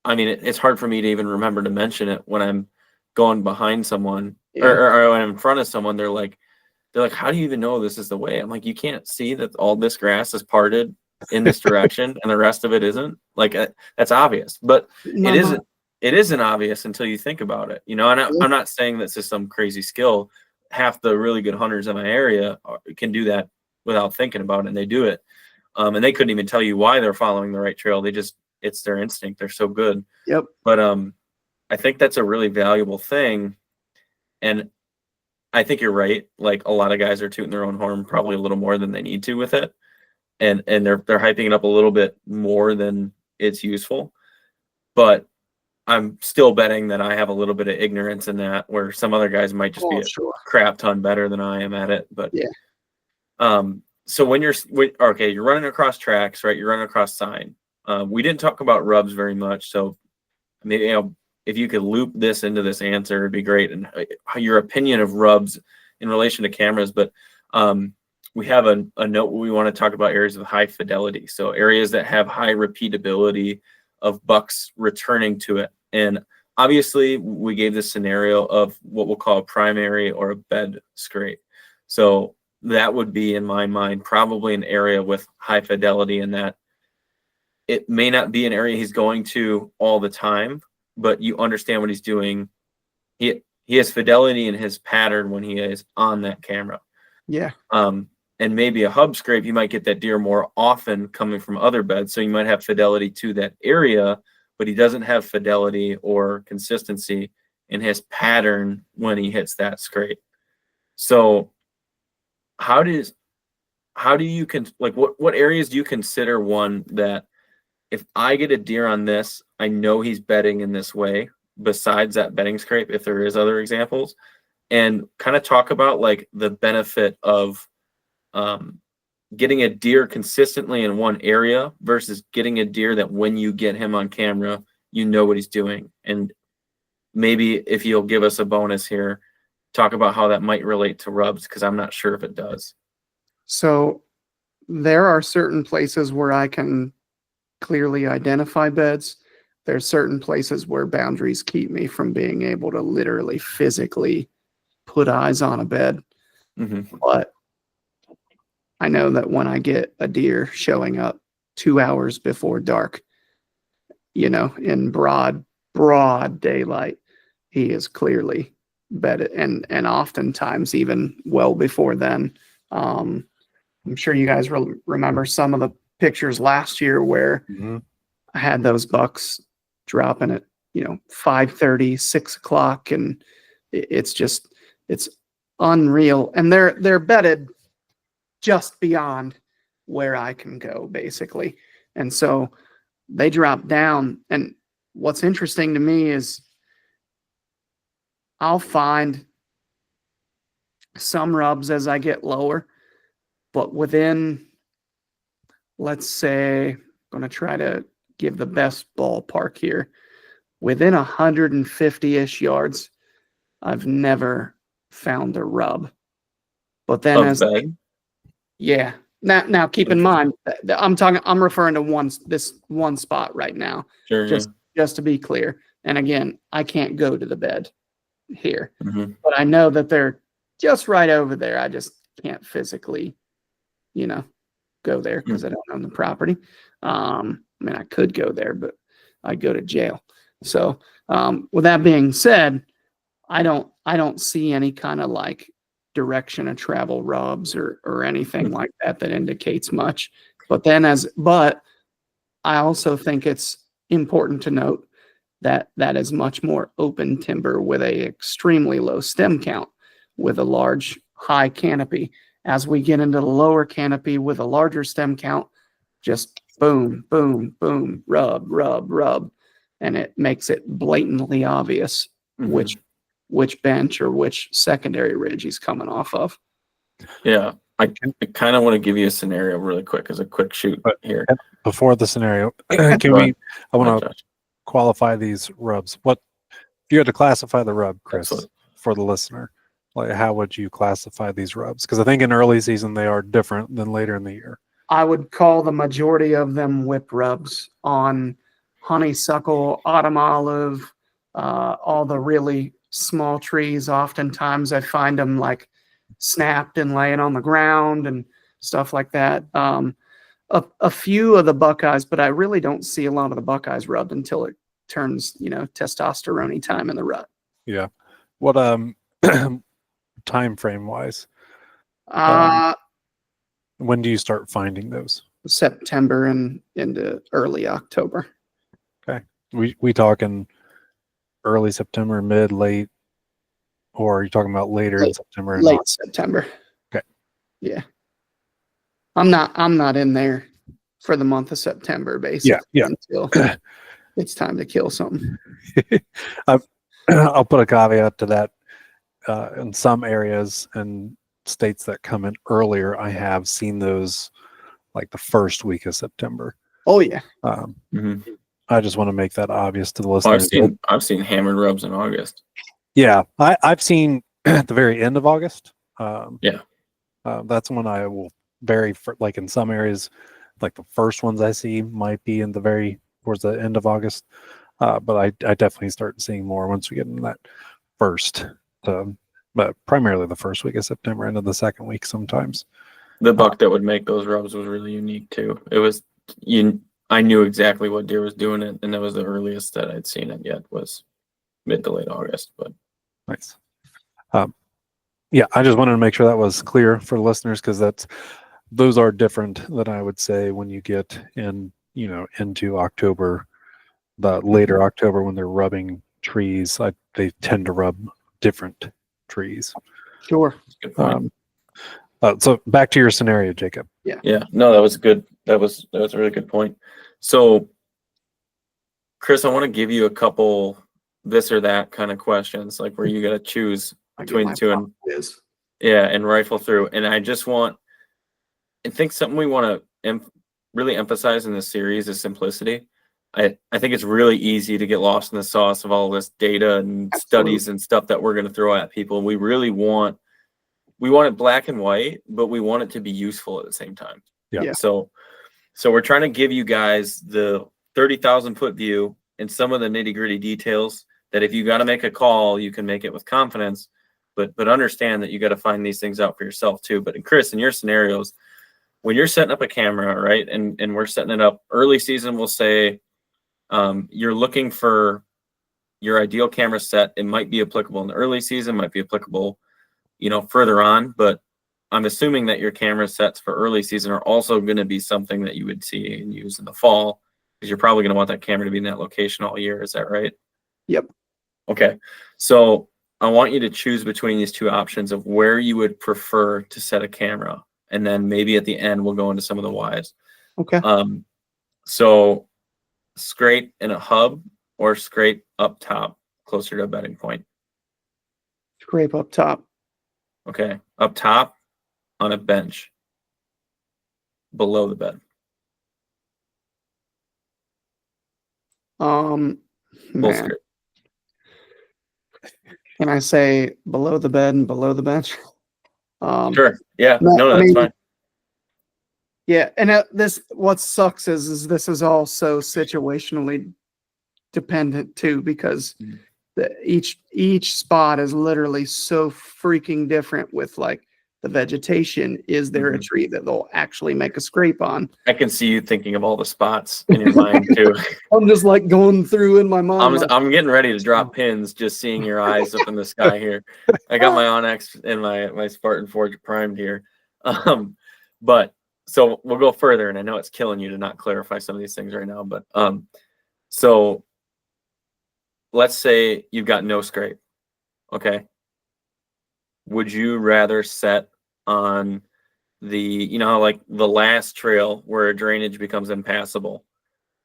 S2: it's hard for me to even remember to mention it when I'm going behind someone or when I'm in front of someone. They're like, how do you even know this is the way? I'm like, you can't see that all this grass is parted in this direction and the rest of it isn't. Like, that's obvious, but it isn't obvious until you think about it, and I'm not saying this is some crazy skill. Half the really good hunters in my area can do that without thinking about it, and they do it. And they couldn't even tell you why they're following the right trail. It's their instinct. They're so good.
S3: Yep.
S2: But I think that's a really valuable thing. And I think you're right. Like, a lot of guys are tooting their own horn probably a little more than they need to with it. And they're hyping it up a little bit more than it's useful. But I'm still betting that I have a little bit of ignorance in that, where some other guys might just be a crap ton better than I am at it. But so when you're running across tracks, right? You're running across sign. We didn't talk about rubs very much, so maybe if you could loop this into this answer, it'd be great. And your opinion of rubs in relation to cameras. But we have a note where we want to talk about areas of high fidelity, so areas that have high repeatability of bucks returning to it. And obviously, we gave this scenario of what we'll call a primary or a bed scrape. So that would be, in my mind, probably an area with high fidelity, in that it may not be an area he's going to all the time, but you understand what he's doing. He has fidelity in his pattern when he is on that camera.
S3: Yeah.
S2: And maybe a hub scrape, you might get that deer more often coming from other beds. So you might have fidelity to that area, but he doesn't have fidelity or consistency in his pattern when he hits that scrape. So how do you what areas do you consider one that if I get a deer on this, I know he's bedding in this way, besides that bedding scrape, if there is other examples, and kind of talk about like the benefit of getting a deer consistently in one area versus getting a deer that when you get him on camera, you know what he's doing. And maybe if you'll give us a bonus here, talk about how that might relate to rubs, because I'm not sure if it does.
S3: So there are certain places where I can clearly identify beds. There's certain places where boundaries keep me from being able to literally physically put eyes on a bed.
S2: Mm-hmm.
S3: But I know that when I get a deer showing up 2 hours before dark, in broad daylight, he is clearly bedded, and oftentimes even well before then. I'm sure you guys remember some of the pictures last year where I had those bucks dropping at 5:30, 6 o'clock, and it's unreal. And they're bedded just beyond where I can go, basically. And so they drop down. And what's interesting to me is I'll find some rubs as I get lower, but within, let's say, I'm going to try to give the best ballpark here, within 150-ish yards, I've never found a rub. But then yeah. Now keep in mind that I'm referring to this one spot right now.
S2: Sure,
S3: just to be clear. And again, I can't go to the bed here.
S2: Mm-hmm.
S3: But I know that they're just right over there. I just can't physically, go there because I don't own the property. I mean, I could go there, but I'd go to jail. So with that being said, I don't see any kind of like direction of travel rubs or anything like that indicates much. But I also think it's important to note that is much more open timber with a extremely low stem count with a large high canopy. As we get into the lower canopy with a larger stem count, just boom, boom, boom, rub, and it makes it blatantly obvious which bench or which secondary ridge he's coming off of.
S2: Yeah, I kind of want to give you a scenario really quick as a quick shoot here.
S1: Before the scenario, I want to qualify these rubs. What if you had to classify the rub, Chris, for the listener? Like, how would you classify these rubs? Because I think in early season they are different than later in the year.
S3: I would call the majority of them whip rubs on honeysuckle, autumn olive, all the really small trees. Oftentimes I find them like snapped and laying on the ground and stuff like that. A few of the buckeyes, but I really don't see a lot of the buckeyes rubbed until it turns, testosterone time in the rut.
S1: Yeah. What time frame wise? When do you start finding those?
S3: September and into early October.
S1: Okay. We talking early September, mid, late, or are you talking about later in September?
S3: Late September.
S1: Okay.
S3: Yeah. I'm not in there for the month of September, basically.
S1: Yeah.
S3: Until it's time to kill something.
S1: I'll put a caveat to that. In some areas and states that come in earlier, I have seen those like the first week of September.
S3: Oh yeah.
S1: I just want to make that obvious to the listeners.
S2: I've seen hammered rubs in August.
S1: Yeah, I've seen at the very end of August. That's when I will vary for, like in some areas, like the first ones I see might be in towards the end of August. But I definitely start seeing more once we get into that first. But primarily the first week of September, into the second week sometimes.
S2: The buck that would make those rubs was really unique too. It was I knew exactly what deer was doing it, and that was the earliest that I'd seen it yet was mid to late August. But
S1: nice. Yeah, I just wanted to make sure that was clear for the listeners because those are different than I would say when you get into October, the later October when they're rubbing trees. They tend to rub different trees.
S3: Sure.
S2: Good point.
S1: So back to your scenario, Jacob.
S2: Yeah. No, that was good. That was a really good point. So, Chris, I want to give you a couple this or that kind of questions, like where you got to choose between the two and rifle through. And I think something we want to really emphasize in this series is simplicity. I think it's really easy to get lost in the sauce of all this data and studies and stuff that we're going to throw at people. We really want it black and white, but we want it to be useful at the same time.
S1: Yeah.
S2: So we're trying to give you guys the 30,000 foot view and some of the nitty gritty details that if you got to make a call, you can make it with confidence, but understand that you got to find these things out for yourself too. But Chris, in your scenarios, when you're setting up a camera, right, and we're setting it up early season, we'll say you're looking for your ideal camera set. It might be applicable in the early season, might be applicable, further on, but I'm assuming that your camera sets for early season are also going to be something that you would see and use in the fall, because you're probably going to want that camera to be in that location all year. Is that right?
S3: Yep.
S2: Okay. So I want you to choose between these two options of where you would prefer to set a camera. And then maybe at the end, we'll go into some of the whys.
S3: Okay.
S2: So scrape in a hub or scrape up top closer to a bedding point?
S3: Scrape up top.
S2: Okay. Up top on a bench below the bed.
S3: Man,
S2: Scrape.
S3: can I say below the bed and below the bench?
S2: Sure. Yeah. No, that's fine.
S3: Yeah, and what sucks is this is all so situationally dependent too, because each spot is literally so freaking different with like the vegetation. Is there a tree that they'll actually make a scrape on?
S2: I can see you thinking of all the spots in your mind too.
S3: I'm just like going through in my mind.
S2: I'm getting ready to drop pins just seeing your eyes up in the sky here. I got my Onyx and my Spartan Forge primed here. But so we'll go further, and I know it's killing you to not clarify some of these things right now, but so let's say you've got no scrape. Okay. Would you rather set on how like the last trail where a drainage becomes impassable,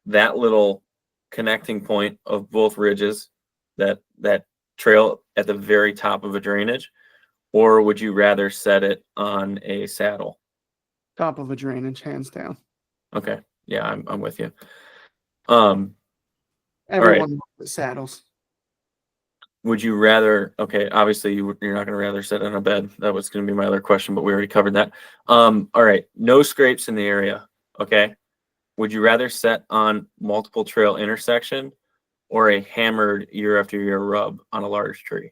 S2: that little connecting point of both ridges, that trail at the very top of a drainage, or would you rather set it on a saddle?
S3: Top of a drainage, hands down.
S2: Okay. Yeah, I'm with you.
S3: Everyone
S2: right.
S3: with saddles.
S2: Would you rather, okay, obviously you're not going to rather sit on a bed. That was going to be my other question, but we already covered that. All right. No scrapes in the area. Okay. Would you rather set on multiple trail intersection or a hammered year after year rub on a large tree?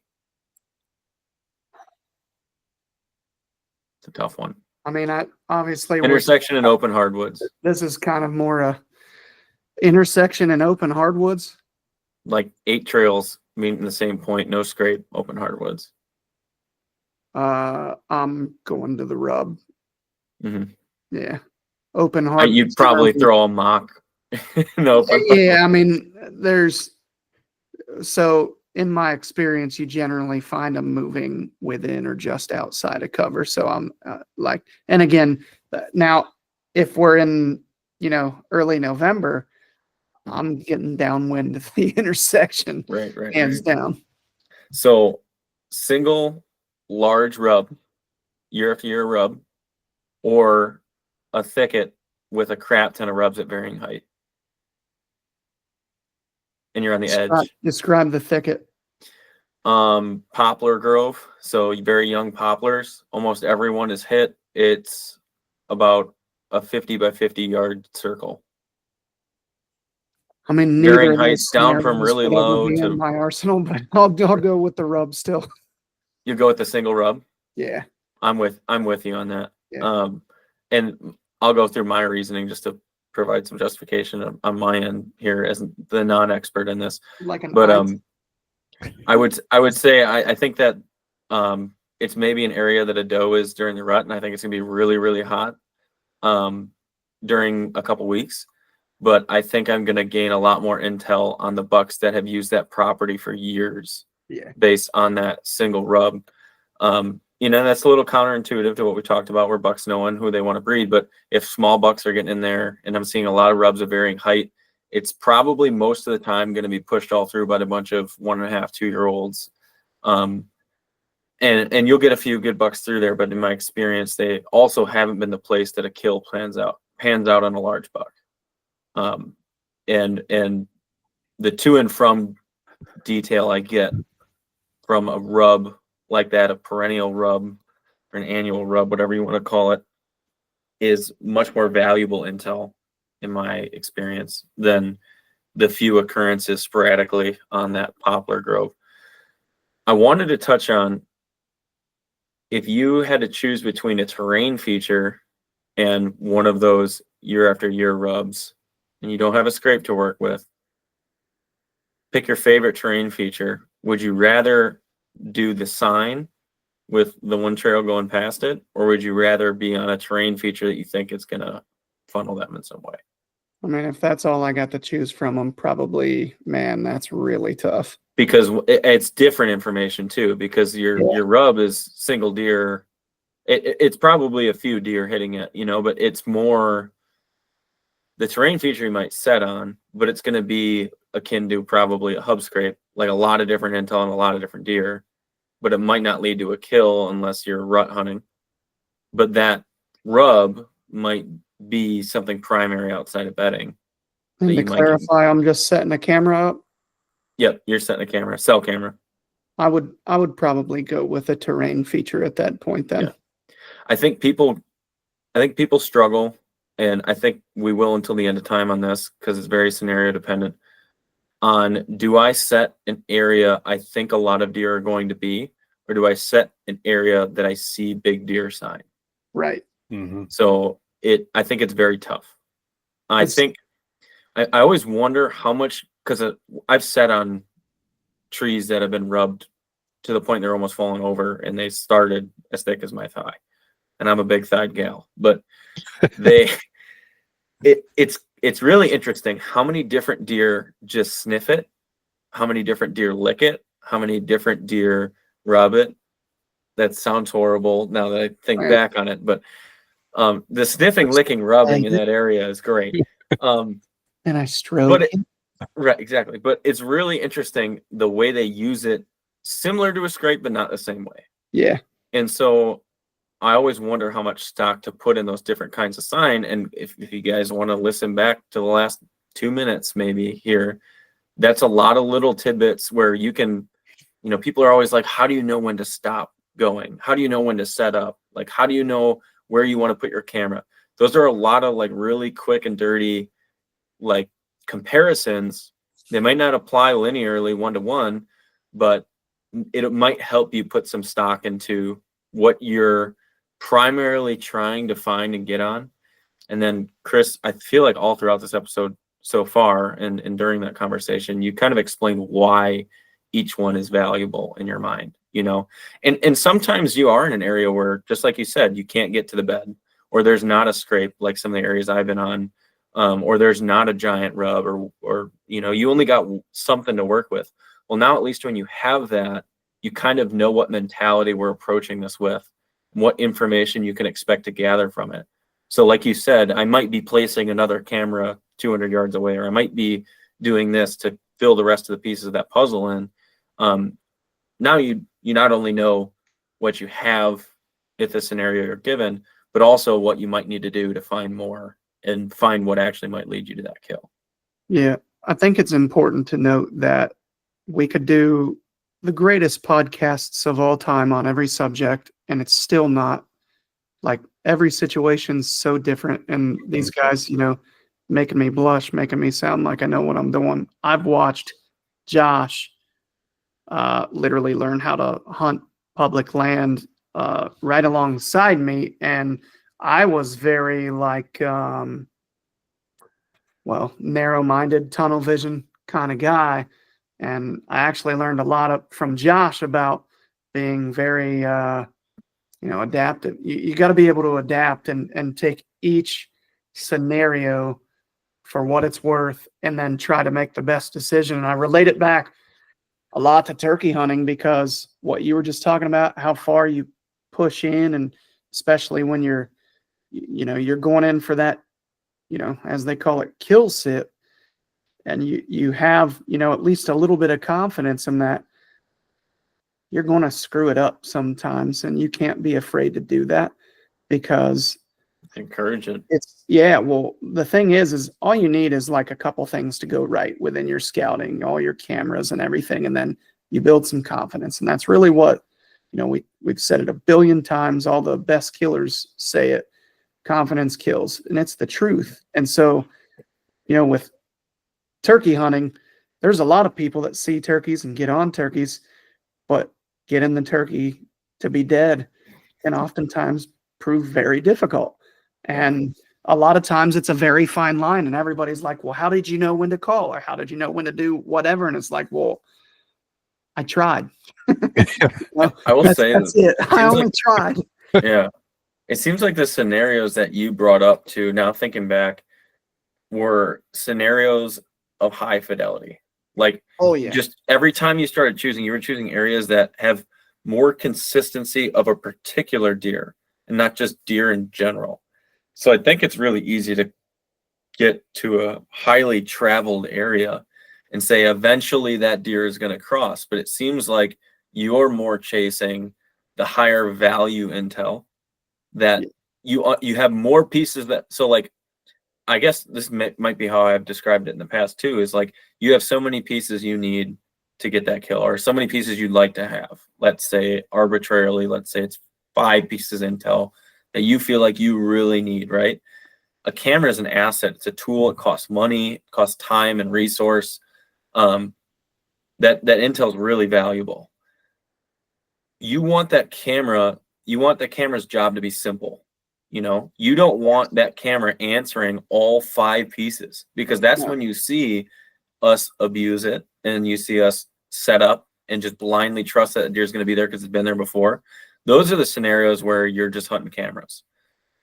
S2: It's a tough one.
S3: I mean, obviously
S2: intersection and open hardwoods.
S3: This is kind of more a intersection and open hardwoods.
S2: Like 8 trails meeting the same point, no scrape, open hardwoods.
S3: I'm going to the rub.
S2: Mm-hmm.
S3: Yeah, open hardwoods.
S2: You'd probably throw a mock. No.
S3: Yeah, I mean, so in my experience, you generally find them moving within or just outside of cover. So I'm and again, now if we're in, early November, I'm getting downwind of the intersection.
S2: Right.
S3: Hands down.
S2: So single large rub, year after year rub, or a thicket with a crap ton of rubs at varying height. And you're on the edge.
S3: Describe the thicket.
S2: Poplar grove. So very young poplars. Almost everyone is hit. It's about a 50 by 50 yard circle.
S3: I mean,
S2: varying heights down from really low to
S3: in my arsenal, but I'll go with the rub still.
S2: You go with the single rub?
S3: Yeah.
S2: I'm with you on that.
S3: Yeah.
S2: And I'll go through my reasoning just to provide some justification on my end here as the non-expert in this. I would say I think that it's maybe an area that a doe is during the rut, and I think it's gonna be really, really hot during a couple weeks. But I think I'm gonna gain a lot more intel on the bucks that have used that property for years, based on that single rub. That's a little counterintuitive to what we talked about, where bucks knowing who they want to breed. But if small bucks are getting in there, and I'm seeing a lot of rubs of varying height, it's probably most of the time going to be pushed all through by a bunch of 1.5, 2-year-olds. And you'll get a few good bucks through there, but in my experience, they also haven't been the place that a kill pans out on a large buck. And the to and from detail I get from a rub like that, a perennial rub or an annual rub, whatever you want to call it, is much more valuable intel in my experience than the few occurrences sporadically on that poplar grove. I wanted to touch on, if you had to choose between a terrain feature and one of those year after year rubs, and you don't have a scrape to work with, pick your favorite terrain feature. Would you rather do the sign with the one trail going past it, or would you rather be on a terrain feature that you think is going to funnel them in some way?
S3: I mean, if that's all I got to choose from, I'm probably, man, that's really tough.
S2: Because it's different information too, because your rub is single deer. It's probably a few deer hitting it, but it's more the terrain feature you might set on, but it's going to be akin to probably a hub scrape, like a lot of different intel and a lot of different deer, but it might not lead to a kill unless you're rut hunting. But that rub might be something primary outside of bedding.
S3: And to clarify, I'm just setting a camera up.
S2: Yep, you're setting a camera, cell camera.
S3: I would probably go with a terrain feature at that point then.
S2: Yeah. I think people struggle, and I think we will until the end of time on this, because it's very scenario dependent, on, do I set an area I think a lot of deer are going to be, or do I set an area that I see big deer sign?
S3: Right.
S1: Mm-hmm.
S2: So I think it's very tough. I always wonder how much, because I've sat on trees that have been rubbed to the point they're almost falling over, and they started as thick as my thigh, and I'm a big thighed gal, but it's really interesting how many different deer just sniff it, how many different deer lick it, how many different deer rub it. That sounds horrible now that I think back on it, but the sniffing, licking, rubbing in that area is great.
S3: And I stroke.
S2: Right, exactly. But it's really interesting the way they use it, similar to a scrape, but not the same way.
S3: Yeah.
S2: And so I always wonder how much stock to put in those different kinds of sign. And if you guys want to listen back to the last 2 minutes, maybe here, that's a lot of little tidbits where you can, people are always like, how do you know when to stop going? How do you know when to set up? Like, how do you know where you want to put your camera? Those are a lot of like really quick and dirty, like, comparisons. They might not apply linearly 1-to-1, but it might help you put some stock into what you're primarily trying to find and get on. And then, Chris, I feel like all throughout this episode so far, and during that conversation, you kind of explained why each one is valuable in your mind, and sometimes you are in an area where, just like you said, you can't get to the bed, or there's not a scrape like some of the areas I've been on, or there's not a giant rub, or you only got something to work with. Well, now at least when you have that, you kind of know what mentality we're approaching this with, what information you can expect to gather from it. So like you said, I might be placing another camera 200 yards away, or I might be doing this to fill the rest of the pieces of that puzzle in. Now you not only know what you have if the scenario you're given, but also what you might need to do to find more and find what actually might lead you to that kill.
S3: Yeah, I think it's important to note that we could do the greatest podcasts of all time on every subject, and it's still not, like, every situation's so different. And these guys, making me blush, making me sound like I know what I'm doing. I've watched Josh literally learn how to hunt public land right alongside me, and I was very narrow-minded, tunnel vision kind of guy. And I actually learned a lot from Josh about being very, adaptive. You got to be able to adapt and take each scenario for what it's worth and then try to make the best decision. And I relate it back a lot to turkey hunting because what you were just talking about, how far you push in, and especially when you're going in for that, as they call it, kill sit, and you have, at least a little bit of confidence in that, you're going to screw it up sometimes, and you can't be afraid to do that because
S2: encourage it.
S3: Well, the thing is all you need is like a couple things to go right within your scouting, all your cameras and everything, and then you build some confidence. And that's really what, we've said it a billion times. All the best killers say it. Confidence kills, and it's the truth. And so, with turkey hunting, there's a lot of people that see turkeys and get on turkeys, but getting the turkey to be dead can oftentimes prove very difficult. And a lot of times it's a very fine line, and everybody's like, well, how did you know when to call, or how did you know when to do whatever? And it's like, well, I tried.
S2: I will say
S3: that's it. I only tried.
S2: Yeah. It seems like the scenarios that you brought up to, now thinking back, were scenarios of high fidelity. Like,
S3: oh yeah,
S2: just every time you started choosing, you were choosing areas that have more consistency of a particular deer and not just deer in general. So I think it's really easy to get to a highly traveled area and say eventually that deer is going to cross. But it seems like you're more chasing the higher value intel that you have more pieces that, so like, I guess this might be how I've described it in the past too, is like you have so many pieces you need to get that kill, or so many pieces you'd like to have. Let's say arbitrarily, let's say it's 5 pieces intel that you feel like you really need, right? A camera is an asset. It's a tool. It costs money, it costs time and resource. That intel is really valuable. You want that camera's job to be simple. You don't want that camera answering all 5 pieces, because that's when you see us abuse it and you see us set up and just blindly trust that a deer's going to be there because it's been there before. Those are the scenarios where you're just hunting cameras.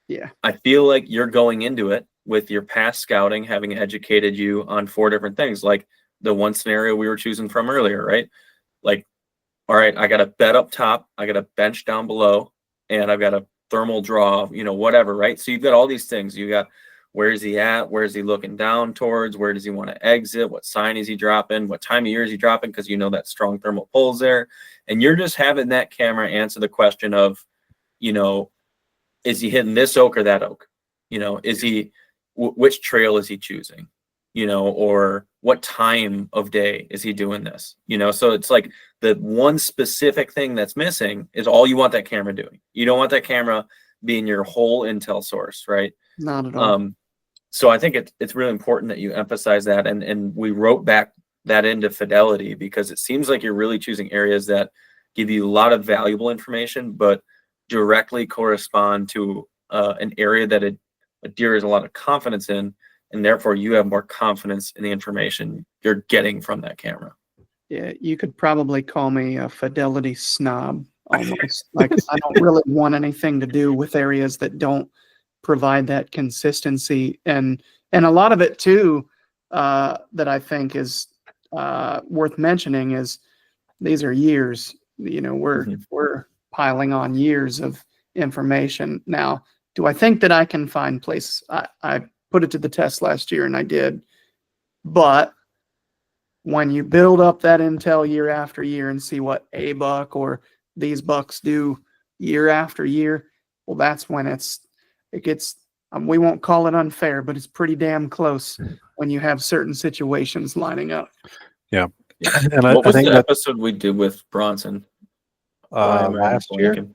S3: Yeah. I
S2: feel like you're going into it with your past scouting, having educated you on 4 different things, like the one scenario we were choosing from earlier, right? Like, all right, I got a bed up top, I got a bench down below, and I've got a thermal draw, whatever, right? So you've got all these things. You got, where is he at? Where is he looking down towards? Where does he want to exit? What sign is he dropping? What time of year is he dropping? Because that strong thermal pull's there. And you're just having that camera answer the question of, is he hitting this oak or that oak? Is he, which trail is he choosing? Or what time of day is he doing this? So it's like the one specific thing that's missing is all you want that camera doing. You don't want that camera being your whole intel source, right?
S3: Not at all.
S2: So I think it's really important that you emphasize that. And we wrote back that into fidelity, because it seems like you're really choosing areas that give you a lot of valuable information, but directly correspond to an area that a deer has a lot of confidence in, and therefore you have more confidence in the information you're getting from that camera.
S3: Yeah, you could probably call me a fidelity snob almost. Like, I don't really want anything to do with areas that don't provide that consistency. And a lot of it too, that I think is worth mentioning is these are years. We're piling on years of information. Now, do I think that I can find places? I put it to the test last year, and I did. But when you build up that intel year after year and see what a buck or these bucks do year after year, well, that's when it gets, we won't call it unfair, but it's pretty damn close when you have certain situations lining up.
S1: Yeah. And
S2: what was
S1: I think
S2: the
S1: that
S2: episode we did with Bronson?
S1: last year?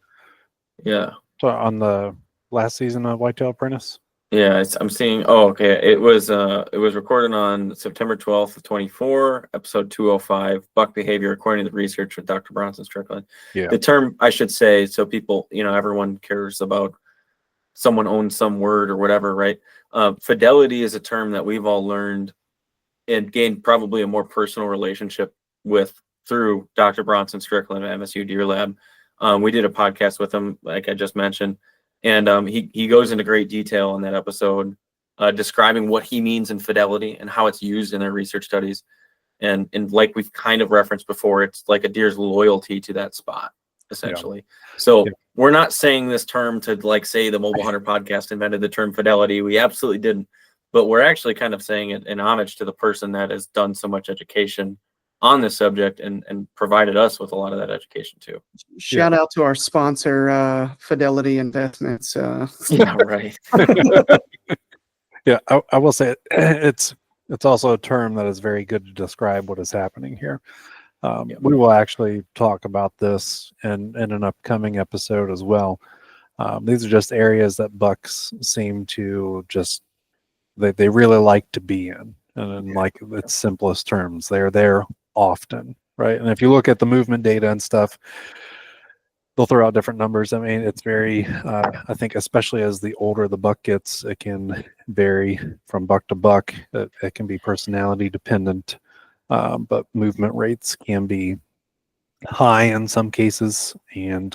S2: Yeah.
S1: So on the last season of Whitetail Apprentice?
S2: Yeah, I'm seeing. Oh, okay. It was recorded on September 12th of 24, episode 205, buck behavior according to the research with Dr. Bronson Strickland.
S1: Yeah.
S2: The term, I should say, so people, everyone cares about someone owns some word or whatever, right? Fidelity is a term that we've all learned and gained probably a more personal relationship with through Dr. Bronson Strickland at MSU Deer Lab. We did a podcast with him, like I just mentioned, and he goes into great detail in that episode, describing what he means in fidelity and how it's used in their research studies. And like we've kind of referenced before, it's like a deer's loyalty to that spot, essentially. So we're not saying this term to like say the Mobile Hunter podcast invented the term fidelity. We absolutely didn't. But we're actually kind of saying it in homage to the person that has done so much education on this subject and provided us with a lot of that education too.
S3: Shout out to our sponsor, Fidelity Investments.
S2: Yeah, right.
S1: Yeah, I will say it's also a term that is very good to describe what is happening here. We will actually talk about this in an upcoming episode as well. These are just areas that bucks seem to just they really like to be in, and in like its simplest terms, they're there often, right? And if you look at the movement data and stuff, they'll throw out different numbers. I mean, it's very, I think, especially as the older the buck gets, it can vary from buck to buck. It can be personality dependent, but movement rates can be high in some cases. And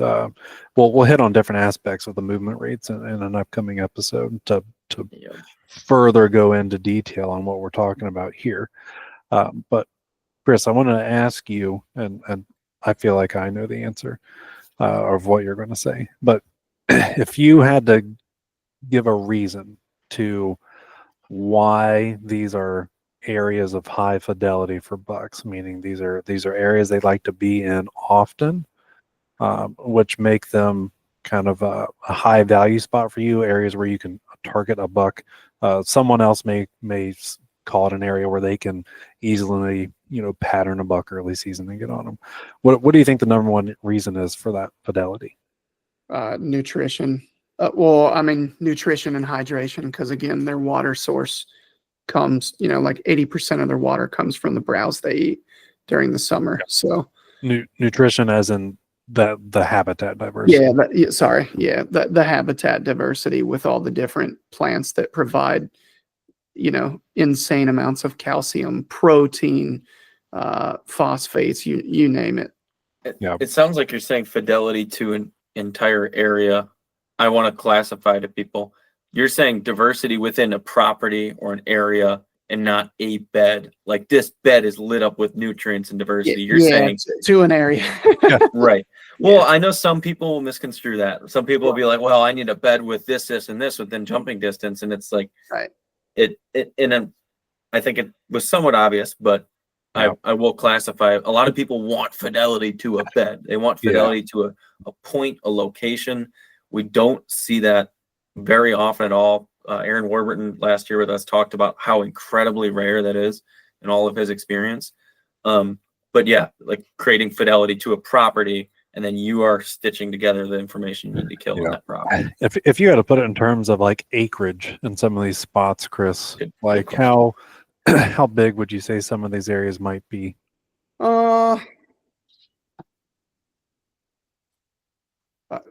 S1: we'll hit on different aspects of the movement rates in an upcoming episode to further go into detail on what we're talking about here. But Chris, I want to ask you, and I feel like I know the answer of what you're going to say, but if you had to give a reason to why these are areas of high fidelity for bucks, meaning these are areas they like to be in often, which make them kind of a high value spot for you, areas where you can target a buck. Someone else may call it an area where they can easily, pattern a buck early season and get on them. What do you think the number one reason is for that fidelity?
S3: Nutrition. Nutrition and hydration, because again, their water source comes, like 80% of their water comes from the browse they eat during the summer. Yeah. So
S1: nutrition as in the habitat diversity.
S3: The habitat diversity with all the different plants that provide, insane amounts of calcium, protein, phosphates, you name it.
S2: It sounds like you're saying fidelity to an entire area. I want to classify to people. You're saying diversity within a property or an area and not a bed. Like this bed is lit up with nutrients and diversity. You're saying
S3: to an area.
S2: Right. Well, I know some people will misconstrue that. Some people will be like, well, I need a bed with this, and this within jumping distance. And it's like,
S3: right.
S2: I think it was somewhat obvious, but I will classify. A lot of people want fidelity to a bed. They want fidelity to a point, a location. We don't see that very often at all. Aaron Warburton last year with us talked about how incredibly rare that is in all of his experience. But yeah, like creating fidelity to a property, and then you are stitching together the information you need to kill on that property.
S1: If you had to put it in terms of like acreage in some of these spots, Chris, good how big would you say some of these areas might be?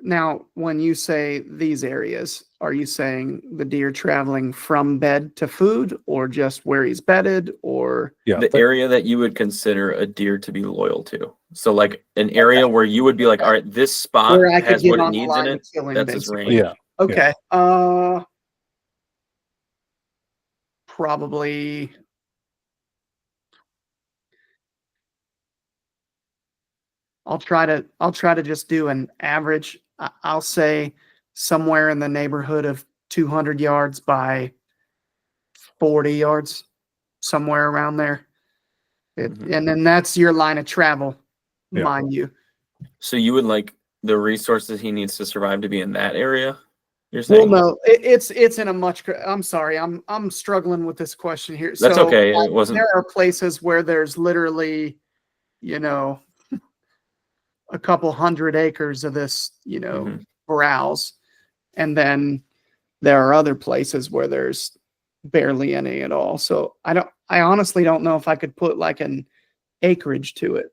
S3: Now, when you say these areas, are you saying the deer traveling from bed to food, or just where he's bedded, or
S2: the area that you would consider a deer to be loyal to? So like an area where you would be like, all right, this spot has what it needs in it. That's his range.
S1: Yeah.
S3: Okay. Probably. I'll try to just do an average. I'll say somewhere in the neighborhood of 200 yards by 40 yards, somewhere around there. And then that's your line of travel, mind you.
S2: So you would like the resources he needs to survive to be in that area? You're saying?
S3: Well, no, it's in a much. I'm sorry, I'm struggling with this question here.
S2: That's okay. It wasn't.
S3: There are places where there's literally, a couple hundred acres of this, browse. And then there are other places where there's barely any at all. So I honestly don't know if I could put like an acreage to it.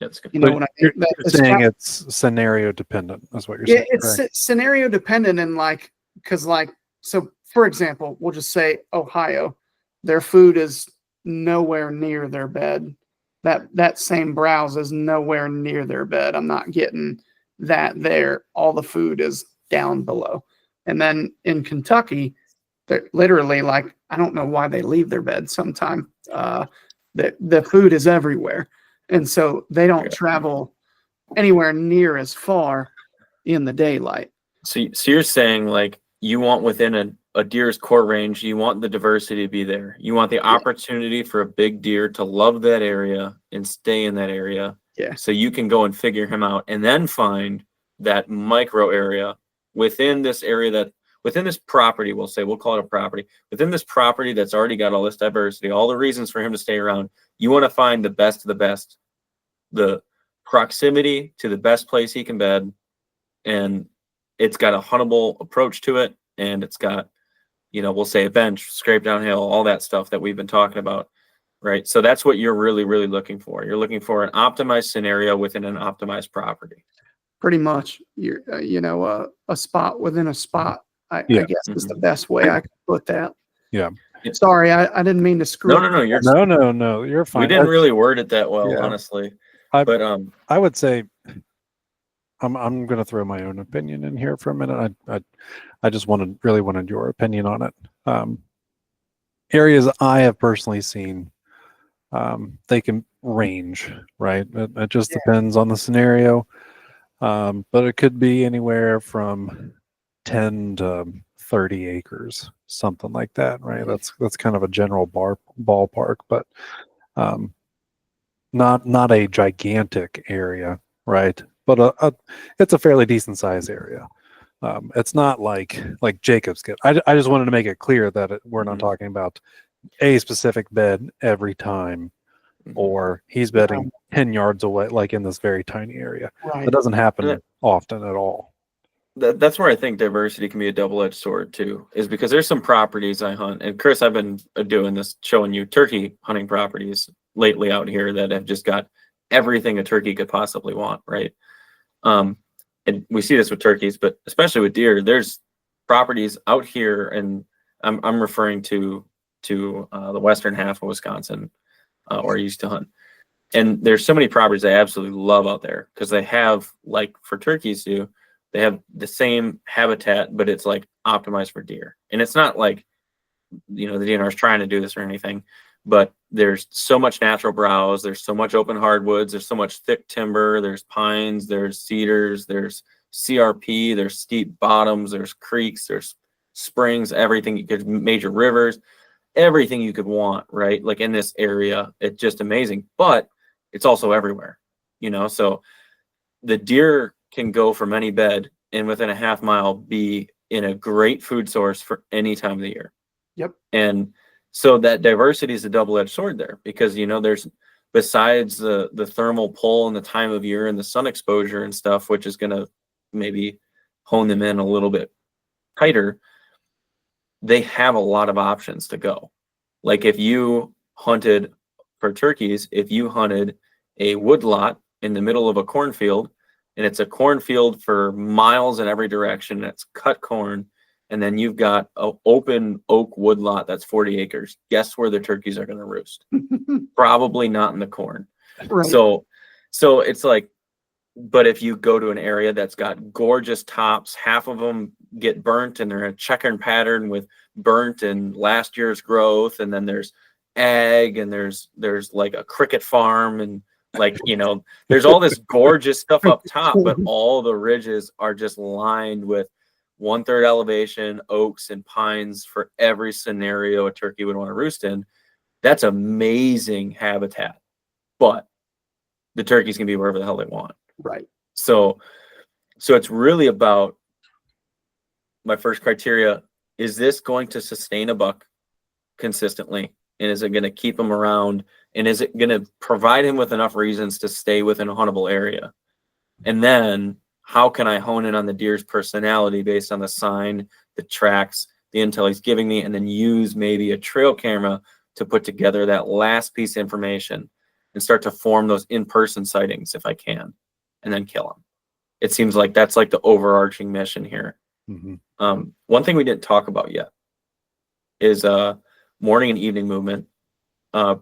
S2: That's good.
S3: You know what I mean?
S1: You're saying it's scenario dependent. That's what you're saying.
S3: It's scenario dependent, and so for example, we'll just say Ohio, their food is nowhere near their bed. that same browse is nowhere near their bed. I'm not getting that there. All the food is down below. And then in Kentucky, they're literally like, I don't know why they leave their bed sometime. The food is everywhere. And so they don't travel anywhere near as far in the daylight.
S2: So you're saying like you want within a deer's core range, you want the diversity to be there. You want the opportunity for a big deer to love that area and stay in that area.
S3: Yeah.
S2: So you can go and figure him out and then find that micro area within this area within this property, we'll call it a property, within this property that's already got all this diversity, all the reasons for him to stay around. You want to find the best of the best, the proximity to the best place he can bed. And it's got a huntable approach to it. And it's got, we'll say a bench, scrape downhill, all that stuff that we've been talking about. Right. So that's what you're really, really looking for. You're looking for an optimized scenario within an optimized property.
S3: Pretty much, you're, a spot within a spot. I guess is the best way I could put that.
S1: Yeah.
S3: Sorry, I didn't mean to screw.
S2: No,
S1: you're fine.
S2: We didn't really word it that well, honestly. But
S1: I would say I'm going to throw my own opinion in here for a minute. I just really wanted your opinion on it. Areas I have personally seen, they can range, right? It just depends on the scenario. But it could be anywhere from 10 to 30 acres, something like that, right? That's kind of a general ballpark, but not a gigantic area, right? But it's a fairly decent size area. It's not like Jacob's get. I just wanted to make it clear that we're not talking about a specific bed every time, or he's bedding 10 yards away, like in this very tiny area.
S3: Right.
S1: It doesn't happen often at all.
S2: That's where I think diversity can be a double-edged sword too, is because there's some properties I hunt, and Chris, I've been doing this, showing you turkey hunting properties lately out here that have just got everything a turkey could possibly want, right? And we see this with turkeys, but especially with deer. There's properties out here, and I'm referring to the western half of Wisconsin, where I used to hunt. And there's so many properties I absolutely love out there because they have, like for turkeys do, they have the same habitat, but it's like optimized for deer. And it's not like, the DNR is trying to do this or anything, but there's so much natural browse. There's so much open hardwoods. There's so much thick timber. There's pines. There's cedars. There's CRP. There's steep bottoms. There's creeks. There's springs. Everything you could, major rivers, everything you could want, right? Like in this area, it's just amazing. But it's also everywhere, So the deer can go from any bed and within a half mile be in a great food source for any time of the year.
S3: Yep.
S2: And so that diversity is a double-edged sword there because, there's, besides the thermal pull and the time of year and the sun exposure and stuff, which is going to maybe hone them in a little bit tighter, they have a lot of options to go. Like if you hunted for turkeys, if you hunted a woodlot in the middle of a cornfield, and it's a cornfield for miles in every direction, it's cut corn, and then you've got an open oak woodlot that's 40 acres. Guess where the turkeys are going to roost? Probably not in the corn.
S3: Right.
S2: So it's like, but if you go to an area that's got gorgeous tops, half of them get burnt and they're a checkered pattern with burnt and last year's growth, and then there's ag and there's like a cricket farm and like, there's all this gorgeous stuff up top, but all the ridges are just lined with 1/3 elevation, oaks and pines for every scenario a turkey would want to roost in. That's amazing habitat, but the turkeys can be wherever the hell they want.
S3: Right.
S2: So it's really about my first criteria. Is this going to sustain a buck consistently? And is it going to keep him around? And is it going to provide him with enough reasons to stay within a huntable area? And then how can I hone in on the deer's personality based on the sign, the tracks, the intel he's giving me, and then use maybe a trail camera to put together that last piece of information and start to form those in-person sightings if I can, and then kill him. It seems like that's like the overarching mission here.
S1: Mm-hmm.
S2: One thing we didn't talk about yet is morning and evening movement.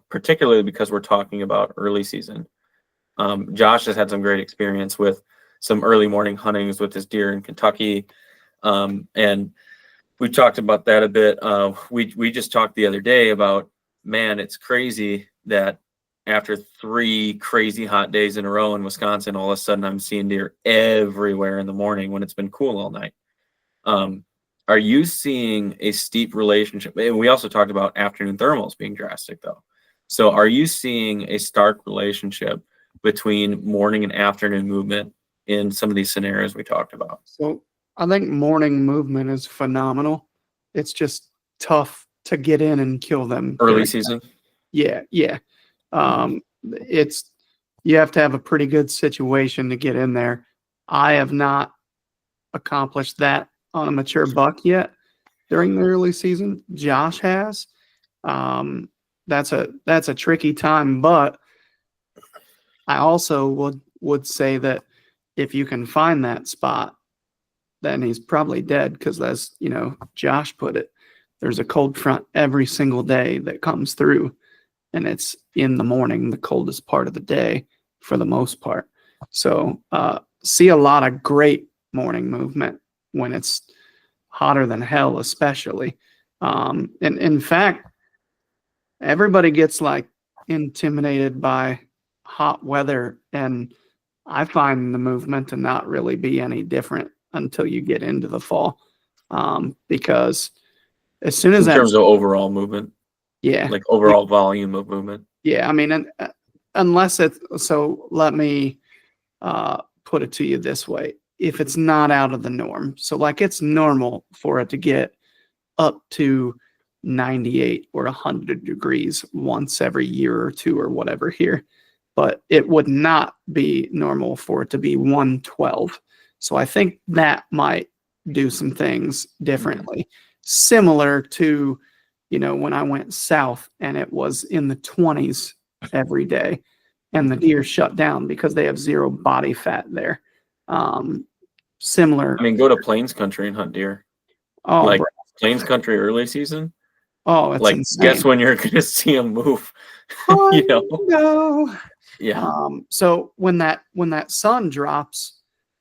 S2: particularly because we're talking about early season. Josh has had some great experience with some early morning huntings with his deer in Kentucky. And we talked about that a bit. We just talked the other day about, man, it's crazy that after 3 crazy hot days in a row in Wisconsin, all of a sudden I'm seeing deer everywhere in the morning when it's been cool all night. Are you seeing a steep relationship? And we also talked about afternoon thermals being drastic, though. So are you seeing a stark relationship between morning and afternoon movement in some of these scenarios we talked about?
S3: So I think morning movement is phenomenal. It's just tough to get in and kill them
S2: Early season?
S3: Yeah. It's, you have to have a pretty good situation to get in there. I have not accomplished that on a mature buck yet during the early season. Josh has. That's a tricky time, but I also would say that if you can find that spot, then he's probably dead, because as Josh put it, there's a cold front every single day that comes through, and it's in the morning, the coldest part of the day for the most part. So see a lot of great morning movement when it's hotter than hell, especially. And in fact, everybody gets like intimidated by hot weather, and I find the movement to not really be any different until you get into the fall, because as soon as
S2: in terms of overall movement, like overall volume of movement.
S3: Yeah, I mean, unless it's, so let me put it to you this way: if it's not out of the norm, so like it's normal for it to get up to 98 or 100 degrees once every year or two or whatever here, but it would not be normal for it to be 112. So I think that might do some things differently, similar to, when I went south and it was in the 20s every day and the deer shut down because they have zero body fat there. Similar.
S2: I mean, go to Plains country and hunt deer.
S3: Oh,
S2: like Plains country early season.
S3: Oh, it's
S2: like
S3: insane.
S2: Guess when you're going to see them move.
S3: No.
S2: Yeah.
S3: So when that sun drops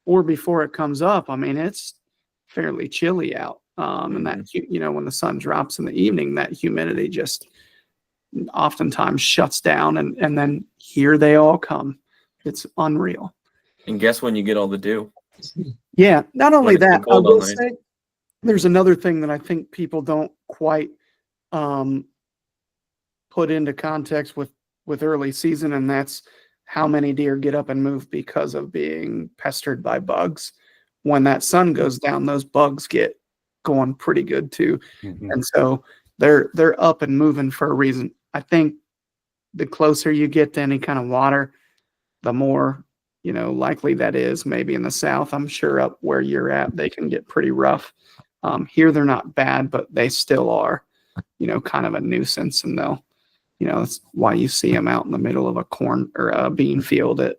S3: or before it comes up, I mean, it's fairly chilly out. And that, when the sun drops in the evening, that humidity just oftentimes shuts down, and then here they all come. It's unreal.
S2: And guess when you get all the dew?
S3: Yeah. Not only that, I will
S2: night.
S3: say there's another thing that I think people don't quite put into context with early season, and that's how many deer get up and move because of being pestered by bugs. When that sun goes down, those bugs get going pretty good too. And so they're up and moving for a reason. I think the closer you get to any kind of water, the more likely that is. Maybe in the south, I'm sure up where you're at, they can get pretty rough. Here they're not bad, but they still are kind of a nuisance, and they'll that's why you see them out in the middle of a corn or a bean field at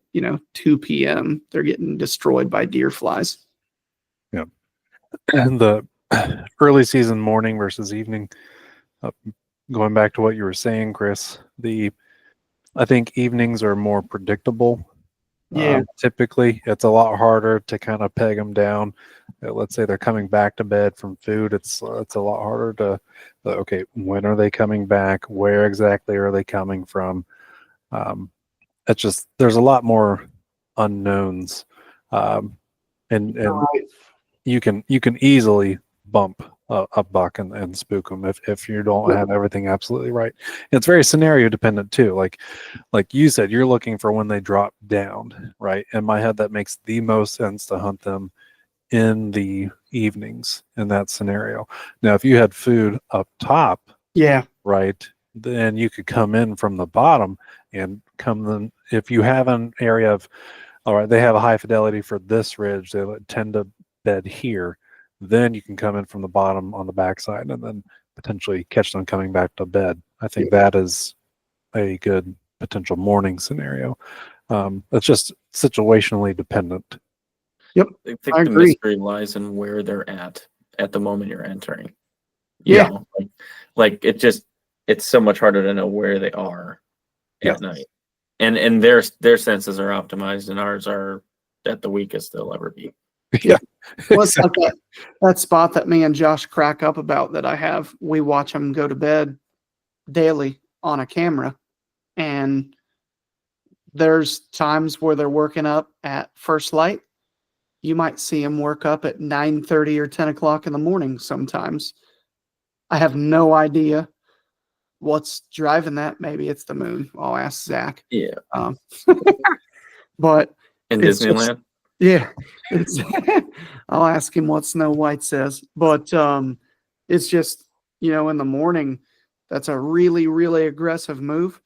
S3: 2 p.m. They're getting destroyed by deer flies.
S1: Yeah. And the early season morning versus evening, going back to what you were saying, Chris, I think evenings are more predictable.
S3: Yeah.
S1: Typically it's a lot harder to kind of peg them down. Let's say they're coming back to bed from food. It's a lot harder to, okay, when are they coming back? Where exactly are they coming from? It's just, there's a lot more unknowns. And you can easily bump a buck and spook them if you don't have everything absolutely right. It's very scenario dependent too. Like you said, you're looking for when they drop down, right? In my head, that makes the most sense to hunt them in the evenings in that scenario. Now, if you had food up top, right, then you could come in from the bottom and come in. If you have an area of, all right, they have a high fidelity for this ridge, they tend to bed here, then you can come in from the bottom on the backside and then potentially catch them coming back to bed. I think that is a good potential morning scenario. It's just situationally dependent.
S3: Yep.
S2: I think the mystery lies in where they're at the moment you're entering. You know, like it just, it's so much harder to know where they are
S1: Yeah.
S2: at night. And their senses are optimized and ours are at the weakest they'll ever be.
S1: Yeah.
S3: Well, it's like that spot that me and Josh crack up about that I have. We watch them go to bed daily on a camera, and there's times where they're working up at first light. You might see them work up at 9:30 or 10 o'clock in the morning sometimes. I have no idea what's driving that. Maybe it's the moon. I'll ask Zach.
S2: Yeah.
S3: But
S2: In
S3: it's just-
S2: Disneyland.
S3: yeah, it's I'll ask him what Snow White says. But it's just, in the morning, that's a really, really aggressive move.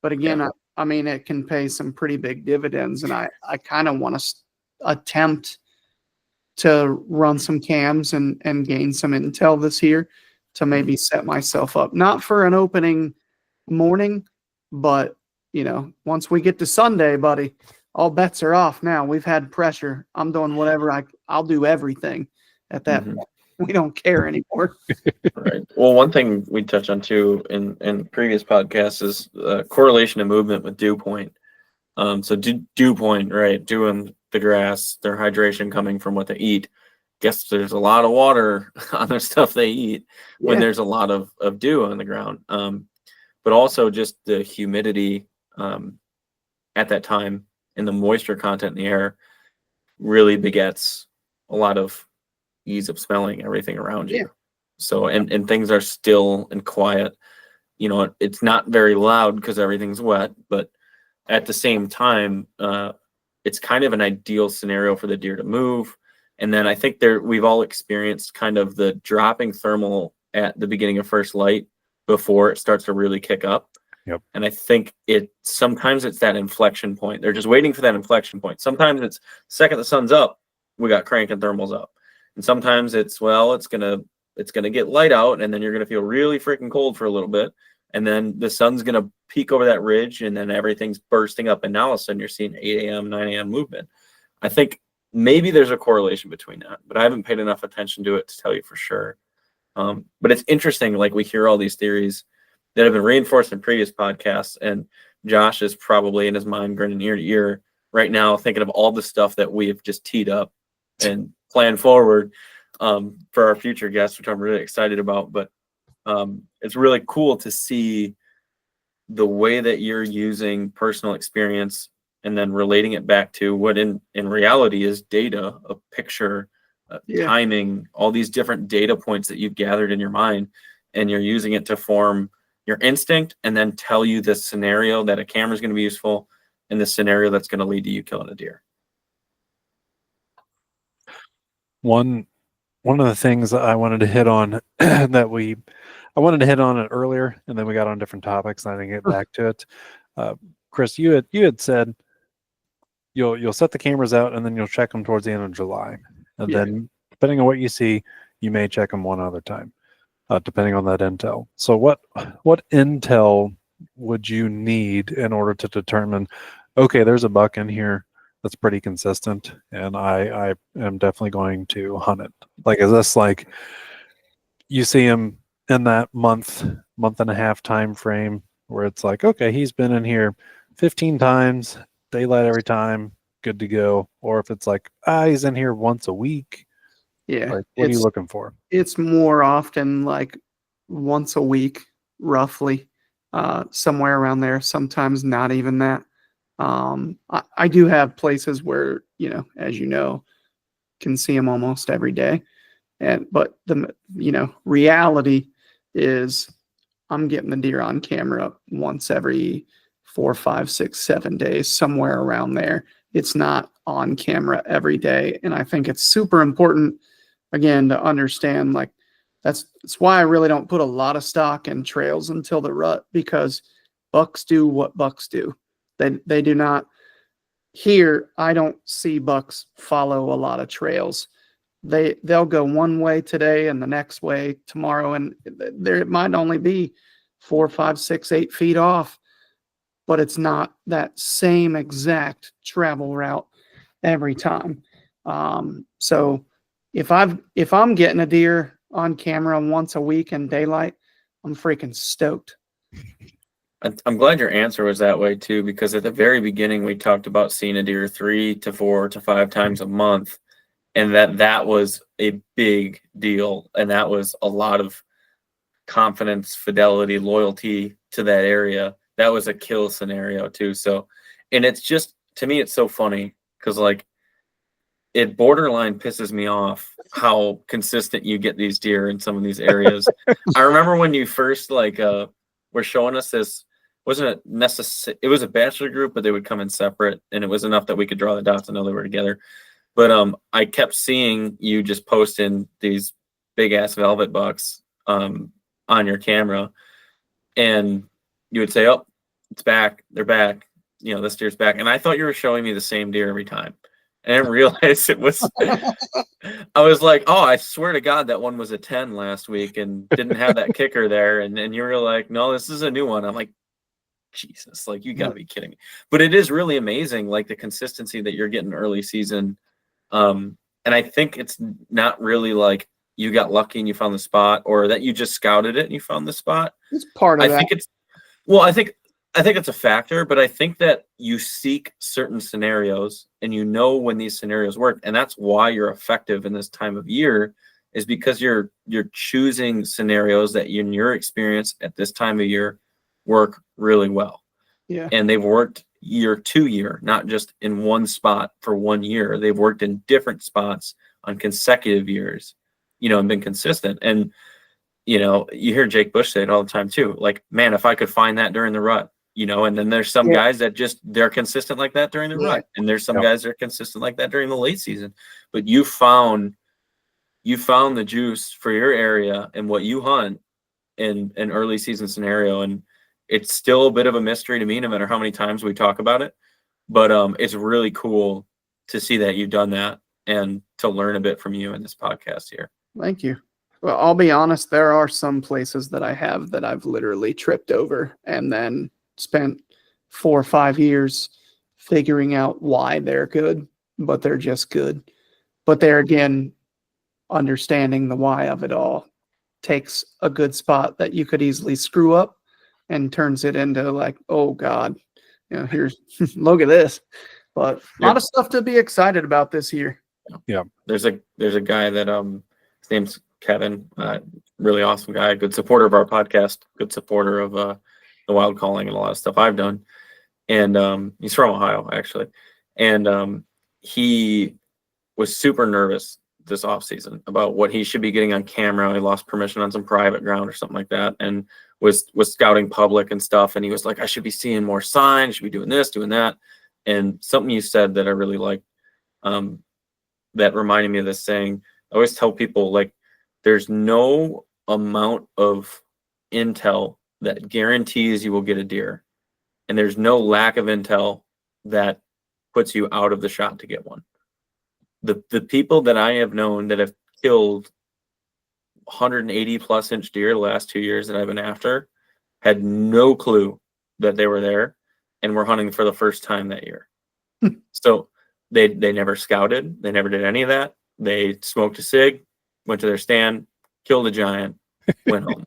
S3: But again,
S2: Yeah.
S3: I mean, it can pay some pretty big dividends. And I kind of want to attempt to run some cams and gain some intel this year to maybe set myself up, not for an opening morning, but once we get to Sunday, buddy, all bets are off now. We've had pressure. I'm doing whatever I'll do everything at that
S2: Mhm.
S3: point. We don't care anymore.
S2: Right. Well, one thing we touched on too in previous podcasts is correlation of movement with dew point. So dew point, right? Dew in the grass, their hydration coming from what they eat. Guess there's a lot of water on the stuff they eat when
S3: Yeah.
S2: there's a lot of dew on the ground. But also just the humidity at that time and the moisture content in the air really begets a lot of ease of smelling everything around you.
S3: Yeah.
S2: So and things are still and quiet. It's not very loud because everything's wet, but at the same time, it's kind of an ideal scenario for the deer to move. And then I think we've all experienced kind of the dropping thermal at the beginning of first light before it starts to really kick up.
S1: Yep.
S2: And I think sometimes it's that inflection point. They're just waiting for that inflection point. Sometimes it's second the sun's up, we got cranking thermals up. And sometimes it's gonna get light out, and then you're gonna feel really freaking cold for a little bit. And then the sun's going to peak over that ridge, and then everything's bursting up. And now all of a sudden you're seeing 8 a.m., 9 a.m. movement. I think maybe there's a correlation between that, but I haven't paid enough attention to it to tell you for sure. But it's interesting. Like, we hear all these theories that have been reinforced in previous podcasts, and Josh is probably in his mind grinning ear to ear right now, thinking of all the stuff that we have just teed up and planned forward for our future guests, which I'm really excited about. But it's really cool to see the way that you're using personal experience and then relating it back to what in reality is data, a picture, timing, all these different data points that you've gathered in your mind, and you're using it to form your instinct and then tell you the scenario that a camera is going to be useful and the scenario that's going to lead to you killing a deer.
S1: One of the things that I wanted to hit on I wanted to hit on it earlier, and then we got on different topics, and I didn't get back to it. Chris, you had said you'll set the cameras out, and then you'll check them towards the end of July, and then depending on what you see, you may check them one other time, depending on that intel. So what intel would you need in order to determine, okay, there's a buck in here that's pretty consistent, and I am definitely going to hunt it? Like, is this like you see him in that month and a half time frame where it's like, okay, he's been in here 15 times, daylight every time, good to go? Or if it's like, he's in here once a week.
S3: Yeah.
S1: Like, what are you looking for?
S3: It's more often like once a week, roughly, somewhere around there. Sometimes not even that. I do have places where, as can see them almost every day. But the reality is I'm getting the deer on camera once every 4, 5, 6, 7 days, somewhere around there. It's not on camera every day. And I think it's super important, again, to understand, like, that's why I really don't put a lot of stock in trails until the rut, because bucks do what bucks do. They do not. Here, I don't see bucks follow a lot of trails. They'll go one way today and the next way tomorrow, and there it might only be 4, 5, 6, 8 feet off, but it's not that same exact travel route every time. So if I'm getting a deer on camera once a week in daylight, I'm freaking stoked.
S2: I'm glad your answer was that way too, because at the very beginning we talked about seeing a deer 3 to 4 to 5 times a month, and that was a big deal, and that was a lot of confidence, fidelity, loyalty to that area. That was a kill scenario too. So, and it's just, to me, it's so funny because like it borderline pisses me off how consistent you get these deer in some of these areas. I remember when you first were showing us this, wasn't it necessary? It was a bachelor group, but they would come in separate, and it was enough that we could draw the dots and know they were together. But I kept seeing you just posting these big ass velvet bucks on your camera, and you would say, "Oh, it's back. They're back. You know, this deer's back." And I thought you were showing me the same deer every time. And I didn't realize it was. I was like, "Oh, I swear to God, that one was a 10 last week and didn't have that kicker there." And you were like, "No, this is a new one." I'm like, Jesus, like you gotta be kidding me. But it is really amazing, like the consistency that you're getting early season. And I think it's not really like you got lucky and you found the spot, or that you just scouted it and you found the spot.
S3: It's part of
S2: I
S3: that.
S2: think it's, well, I think it's a factor, but I think that you seek certain scenarios and you know when these scenarios work, and that's why you're effective in this time of year, is because you're choosing scenarios that in your experience at this time of year work really well.
S3: Yeah.
S2: And they've worked year to year, not just in one spot for 1 year. They've worked in different spots on consecutive years, you know, and been consistent. And, you know, you hear Jake Bush say it all the time too. Like, man, if I could find that during the rut, you know, and then there's some guys that just, they're consistent like that during the rut. And there's some guys that are consistent like that during the late season. But you found the juice for your area and what you hunt in an early season scenario. And it's still a bit of a mystery to me, no matter how many times we talk about it. But it's really cool to see that you've done that and to learn a bit from you in this podcast here.
S3: Thank you. Well, I'll be honest, there are some places that I have that I've literally tripped over and then spent 4 or 5 years figuring out why they're good, but they're just good. But there again, understanding the why of it all takes a good spot that you could easily screw up and turns it into like, oh God, you know, here's look at this. But a lot of stuff to be excited about this year.
S1: Yeah.
S2: There's a guy that his name's Kevin, really awesome guy, good supporter of our podcast, good supporter of the wild calling and a lot of stuff I've done. And he's from Ohio actually. And he was super nervous this off season about what he should be getting on camera. He lost permission on some private ground or something like that, and was scouting public and stuff. And he was like, I should be seeing more signs, I should be doing this, doing that. And something you said that I really liked, that reminded me of this saying. I always tell people, like, there's no amount of intel that guarantees you will get a deer, and there's no lack of intel that puts you out of the shot to get one. The people that I have known that have killed 180 plus inch deer the last 2 years that I've been after had no clue that they were there and were hunting for the first time that year. So they never scouted, they never did any of that. They smoked a cig, went to their stand, killed a giant, went home.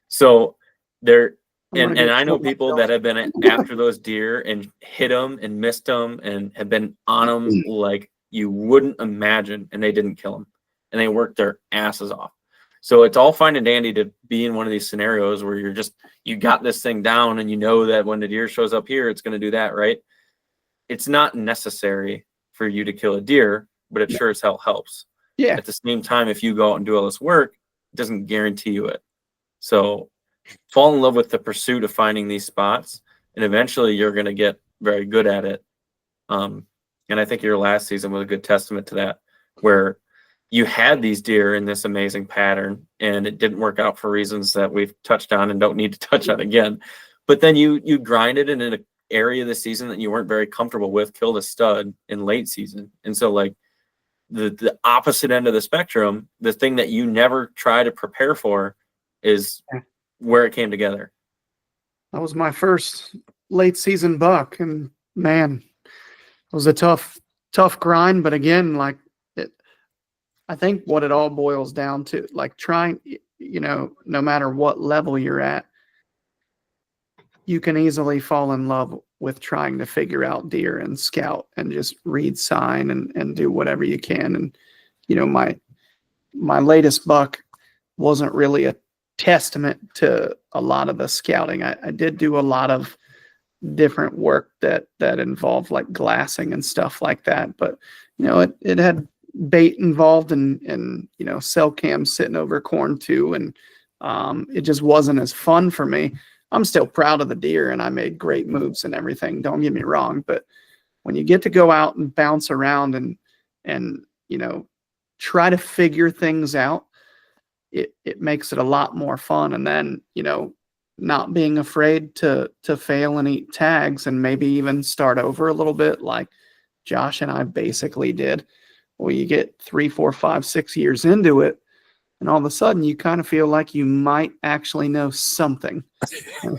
S2: So they're, and I know people that have been after those deer and hit them and missed them and have been on them like you wouldn't imagine, and they didn't kill them, and they worked their asses off. So it's all fine and dandy to be in one of these scenarios where you got this thing down and you know that when the deer shows up here, it's going to do that, right? It's not necessary for you to kill a deer, but it sure as hell helps.
S3: Yeah.
S2: At the same time, if you go out and do all this work, it doesn't guarantee you it. So fall in love with the pursuit of finding these spots, and eventually you're going to get very good at it. And I think your last season was a good testament to that, where you had these deer in this amazing pattern and it didn't work out for reasons that we've touched on and don't need to touch on again. But then you grinded in an area of the season that you weren't very comfortable with, killed a stud in late season. And so, like, the opposite end of the spectrum, the thing that you never try to prepare for is where it came together.
S3: That was my first late season buck, and man, it was a tough grind. But again, like, I think what it all boils down to, like, trying, you know, no matter what level you're at, you can easily fall in love with trying to figure out deer and scout and just read sign and do whatever you can. And, you know, my latest buck wasn't really a testament to a lot of the scouting. I did do a lot of different work that involved like glassing and stuff like that. But, you know, it had bait involved and, you know, cell cams sitting over corn too. And it just wasn't as fun for me. I'm still proud of the deer and I made great moves and everything. Don't get me wrong. But when you get to go out and bounce around and, you know, try to figure things out, it makes it a lot more fun. And then, you know, not being afraid to fail and eat tags and maybe even start over a little bit like Josh and I basically did. Well, you get 3, 4, 5, 6 years into it, and all of a sudden you kind of feel like you might actually know something. You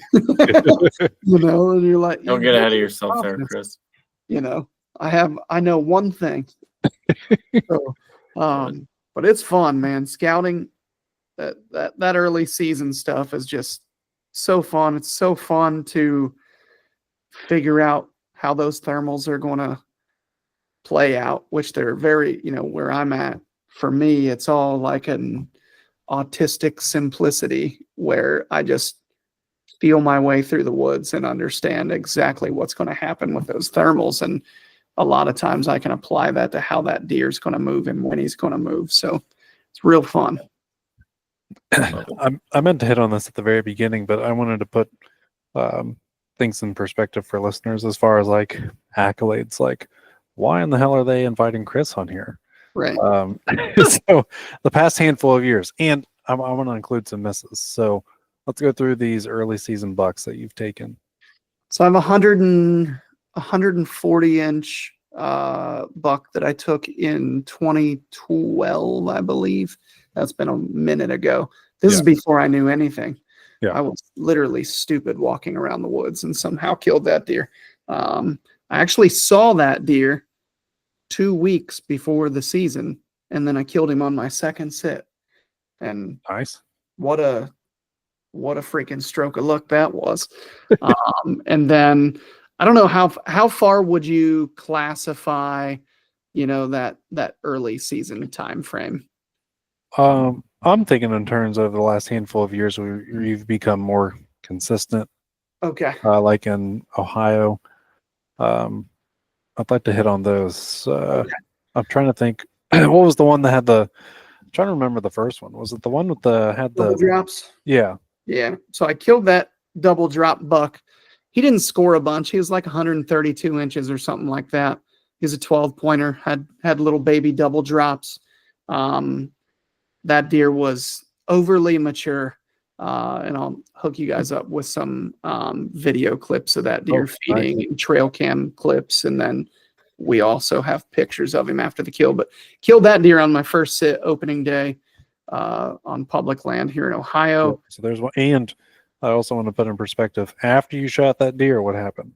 S3: know, and you're like,
S2: Don't get ahead of yourself there, Chris.
S3: You know, I know one thing. So, but it's fun, man. Scouting that early season stuff is just so fun. It's so fun to figure out how those thermals are going to play out, which they're very, you know, where I'm at. For me, it's all like an autistic simplicity where I just feel my way through the woods and understand exactly what's going to happen with those thermals. And a lot of times I can apply that to how that deer is going to move and when he's going to move. So it's real fun.
S1: I meant to hit on this at the very beginning, but I wanted to put things in perspective for listeners as far as like accolades. Like, why in the hell are they inviting Chris on here?
S3: Right.
S1: So the past handful of years, and I'm going to include some misses. So let's go through these early season bucks that you've taken.
S3: So I have 140 inch buck that I took in 2012, I believe. That's been a minute ago. This is before I knew anything.
S1: Yeah.
S3: I was literally stupid walking around the woods and somehow killed that deer. I actually saw that deer 2 weeks before the season, and then I killed him on my second sit. And
S1: nice.
S3: What a freaking stroke of luck that was. And then I don't know how far would you classify, you know, that early season time frame?
S1: I'm thinking in terms of the last handful of years, we've become more consistent.
S3: Okay.
S1: Like in Ohio, I'd like to hit on those. I'm trying to think. What was the one that had I'm trying to remember the first one. Was it the one with had
S3: double drops?
S1: Yeah.
S3: Yeah. So I killed that double drop buck. He didn't score a bunch. He was like 132 inches or something like that. He's a 12 pointer, had little baby double drops. That deer was overly mature. And I'll hook you guys up with some video clips of that deer feeding and trail cam clips. And then we also have pictures of him after the kill. But killed that deer on my first sit opening day on public land here in Ohio.
S1: So there's one. And I also want to put in perspective, after you shot that deer, what happened?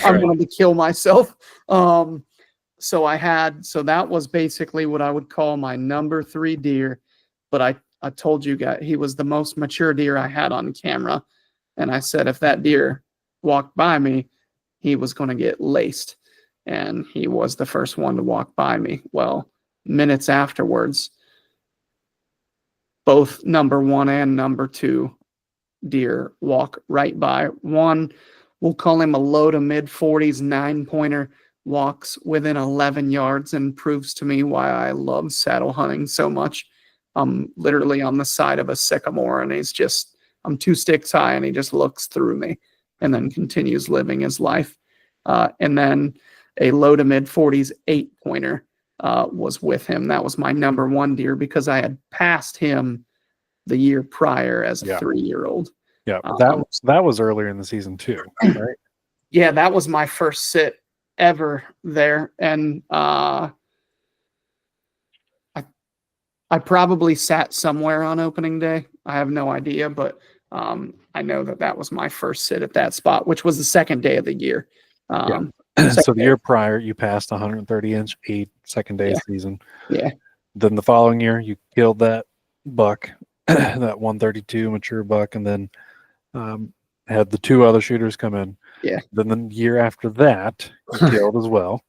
S3: I wanted to kill myself. So that was basically what I would call my number 3 deer. But I told you guys he was the most mature deer I had on camera. And I said, if that deer walked by me, he was going to get laced. And he was the first one to walk by me. Well, minutes afterwards, both number 1 and number 2 deer walk right by. One, we'll call him a low to mid 40s 9-pointer, walks within 11 yards and proves to me why I love saddle hunting so much. I'm literally on the side of a sycamore and I'm 2 sticks high and he just looks through me and then continues living his life. And then a low to mid 40s 8-pointer was with him. That was my number 1 deer because I had passed him the year prior as a 3-year-old.
S1: Yeah, that was earlier in the season too, right?
S3: Yeah, that was my first sit ever there. And I probably sat somewhere on opening day. I have no idea, but I know that was my first sit at that spot, which was the second day of the year.
S1: So the year prior, you passed 130-inch second day of season.
S3: Yeah.
S1: Then the following year, you killed that buck, that 132 mature buck, and then had the 2 other shooters come in.
S3: Yeah.
S1: Then the year after that, you killed as well.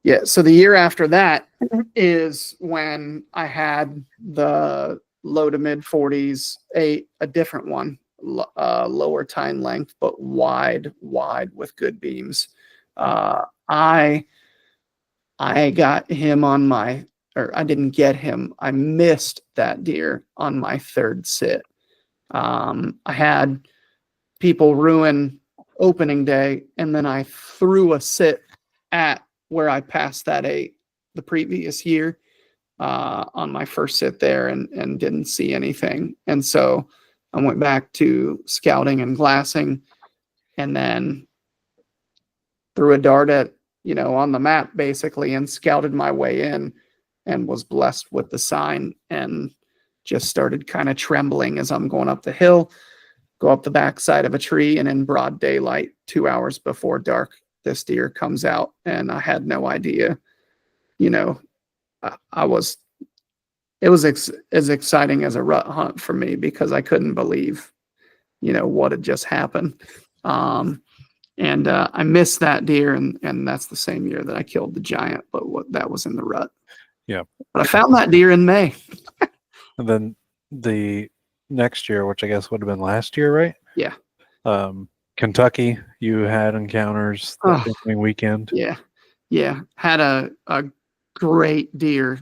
S3: Yeah. So the year after that is when I had the low to mid 40s, a different one, lower tine length, but wide with good beams. I got him on my, or I didn't get him. I missed that deer on my 3rd sit. I had people ruin opening day, and then I threw a sit at where I passed that 8 the previous year on my first sit there, and didn't see anything. And so I went back to scouting and glassing, and then threw a dart at, on the map basically, and scouted my way in, and was blessed with the sign, and just started kind of trembling as I'm going up the hill, go up the backside of a tree, and in broad daylight, 2 hours before dark, this deer comes out, and I had no idea. It was as exciting as a rut hunt for me, because I couldn't believe, what had just happened. And I missed that deer, and that's the same year that I killed the giant, but that was in the rut.
S1: Yeah.
S3: But I found that deer in May.
S1: And then the next year, which I guess would have been last year, right?
S3: Yeah.
S1: Kentucky, you had encounters that opening weekend.
S3: Yeah. Yeah. Had a great deer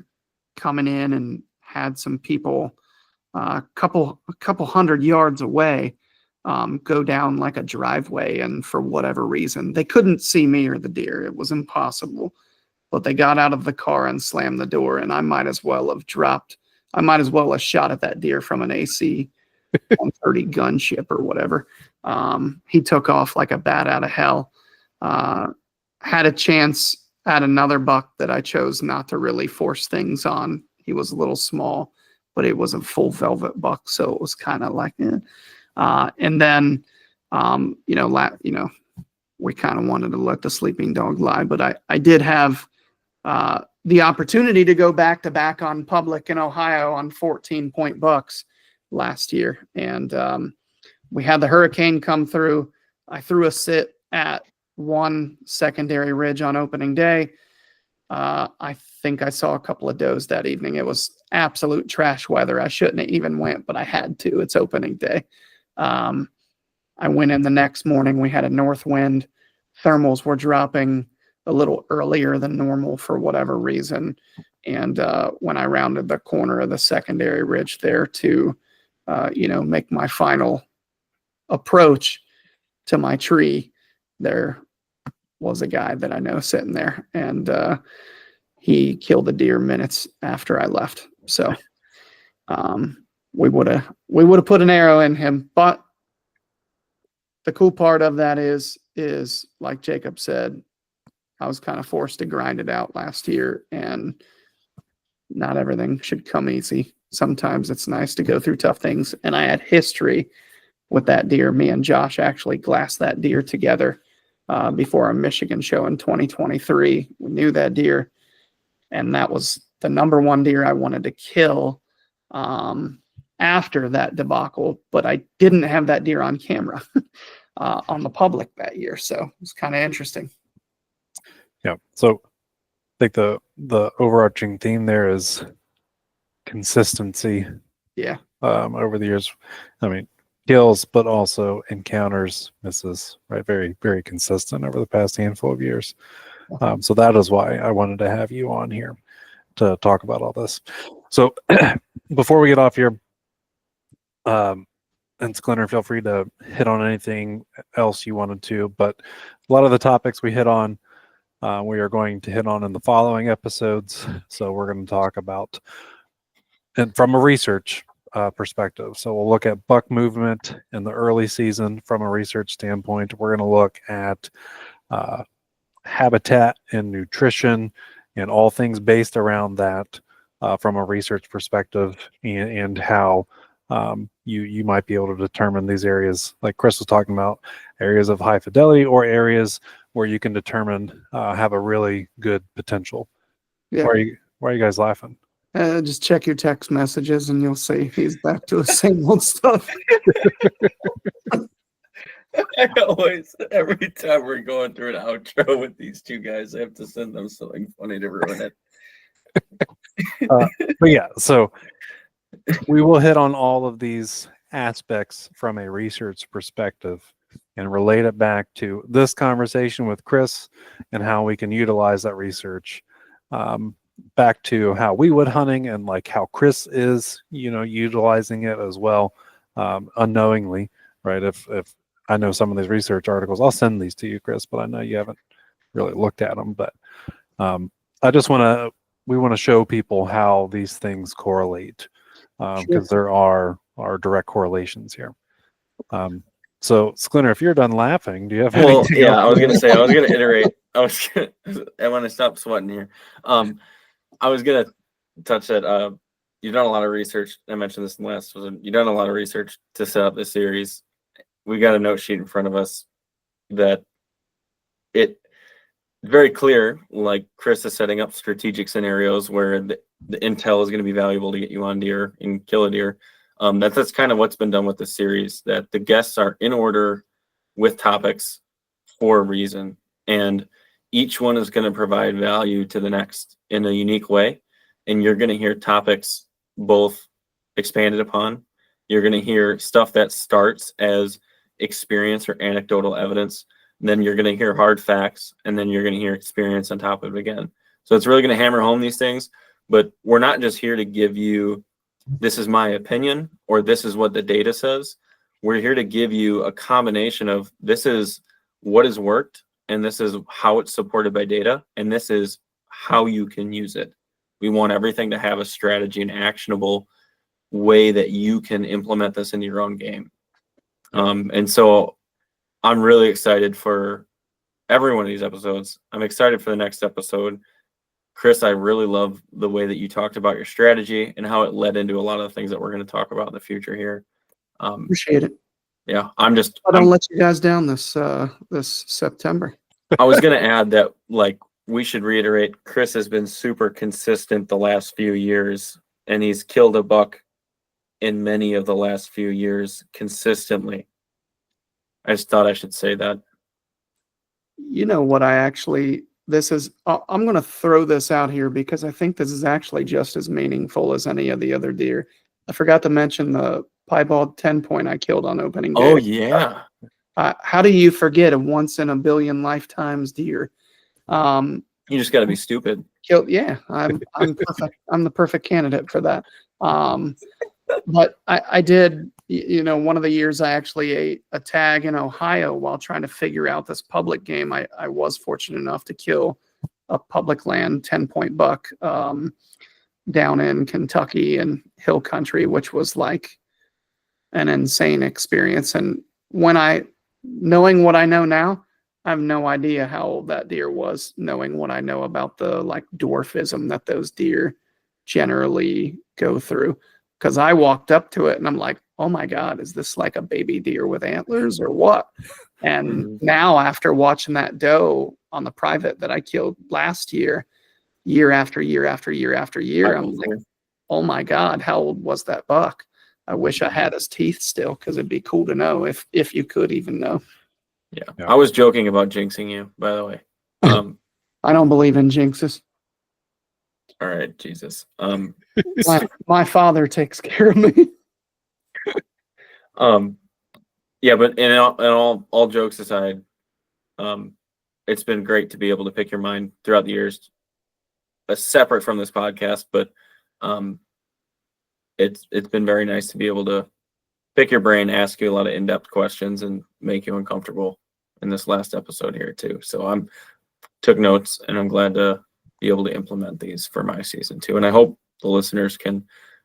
S3: coming in, and had some people a couple 100 yards away go down like a driveway, and for whatever reason they couldn't see me or the deer. It was impossible, but they got out of the car and slammed the door, and I might as well have shot at that deer from an AC 130 gunship or whatever. He took off like a bat out of hell. Had a chance at another buck that I chose not to really force things on. He was a little small, but it was a full velvet buck, so it was kind of like, and then, we kind of wanted to let the sleeping dog lie, but I did have the opportunity to go back to back on public in Ohio on 14-point bucks last year. And we had the hurricane come through. I threw a sit at one secondary ridge on opening day. I think I saw a couple of does that evening. It was absolute trash weather. I shouldn't have even went, but I had to. It's opening day. I went in the next morning. We had a north wind. Thermals were dropping a little earlier than normal for whatever reason. And when I rounded the corner of the secondary ridge there to, make my final approach to my tree, there was a guy that I know sitting there, and he killed a deer minutes after I left. So we would have put an arrow in him. But the cool part of that is like Jacob said, I was kind of forced to grind it out last year, and not everything should come easy. Sometimes it's nice to go through tough things. And I had history with that deer. Me and Josh actually glassed that deer together before a Michigan show in 2023. We knew that deer, and that was the number one deer I wanted to kill after that debacle, but I didn't have that deer on camera on the public that year. So it's kind of interesting.
S1: Yeah. So I think the overarching theme there is consistency.
S3: Yeah.
S1: Over the years, I mean, kills, but also encounters, misses, right? Very, very consistent over the past handful of years. So that is why I wanted to have you on here to talk about all this. So before we get off here, and Sklenar, feel free to hit on anything else you wanted to, but a lot of the topics we hit on, we are going to hit on in the following episodes. So we're going to talk about, and from a research perspective. So we'll look at buck movement in the early season from a research standpoint. We're going to look at habitat and nutrition and all things based around that from a research perspective, and how you might be able to determine these areas, like Chris was talking about, areas of high fidelity or areas where you can determine have a really good potential.
S3: Yeah.
S1: Why are you guys laughing?
S3: Just check your text messages and you'll see he's back to his same old stuff.
S2: I always, every time we're going through an outro with these two guys, I have to send them something funny to ruin it.
S1: But yeah, so we will hit on all of these aspects from a research perspective and relate it back to this conversation with Chris and how we can utilize that research back to how we would hunting and like how Chris is, utilizing it as well, unknowingly, right? If I know some of these research articles, I'll send these to you, Chris, but I know you haven't really looked at them. But we want to show people how these things correlate because there are direct correlations here. So Sklenar, if you're done laughing, do you have anything else?
S2: I was going to say, I was going to iterate. I want to stop sweating here. I was going to touch that. You've done a lot of research. I mentioned this in the last episode. You've done a lot of research to set up this series. We got a note sheet in front of us that it's very clear, like Chris is setting up strategic scenarios where the intel is going to be valuable to get you on deer and kill a deer. That's kind of what's been done with the series, that the guests are in order with topics for a reason. And each one is going to provide value to the next in a unique way. And you're going to hear topics both expanded upon. You're going to hear stuff that starts as experience or anecdotal evidence. And then you're going to hear hard facts. And then you're going to hear experience on top of it again. So it's really going to hammer home these things. But we're not just here to give you, this is my opinion, or this is what the data says. We're here to give you a combination of this is what has worked, and this is how it's supported by data, and this is how you can use it. We want everything to have a strategy and actionable way that you can implement this into your own game. And so I'm really excited for every one of these episodes. I'm excited for the next episode. Chris, I really love the way that you talked about your strategy and how it led into a lot of the things that we're going to talk about in the future here.
S3: Appreciate it.
S2: Yeah,
S3: I don't let you guys down this September.
S2: I was going to add that, like, we should reiterate, Chris has been super consistent the last few years, and he's killed a buck in many of the last few years consistently. I just thought I should say that.
S3: You know what, I'm going to throw this out here because I think this is actually just as meaningful as any of the other deer. I forgot to mention the piebald 10-point I killed on opening day.
S2: Oh, yeah.
S3: How do you forget a once in a billion lifetimes deer?
S2: You just got to be stupid.
S3: Yeah, I'm perfect. I'm the perfect candidate for that. But I did, one of the years I actually ate a tag in Ohio while trying to figure out this public game. I was fortunate enough to kill a public land 10-point buck down in Kentucky and hill country, which was like an insane experience. And knowing what I know now, I have no idea how old that deer was, knowing what I know about the like dwarfism that those deer generally go through. Because I walked up to it and I'm like, oh my God, is this like a baby deer with antlers or what? And now after watching that doe on the private that I killed last year after year after year after year, I'm like, oh my God, how old was that buck? I wish I had his teeth still, because it'd be cool to know if you could even know.
S2: Yeah. I was joking about jinxing you, by the way.
S3: I don't believe in jinxes.
S2: All right, Jesus.
S3: My father takes care of me.
S2: Yeah, but in all jokes aside, it's been great to be able to pick your mind throughout the years, separate from this podcast. But it's been very nice to be able to pick your brain, ask you a lot of in-depth questions, and make you uncomfortable in this last episode here too. So took notes, and I'm glad to be able to implement these for my season too. And I hope the listeners can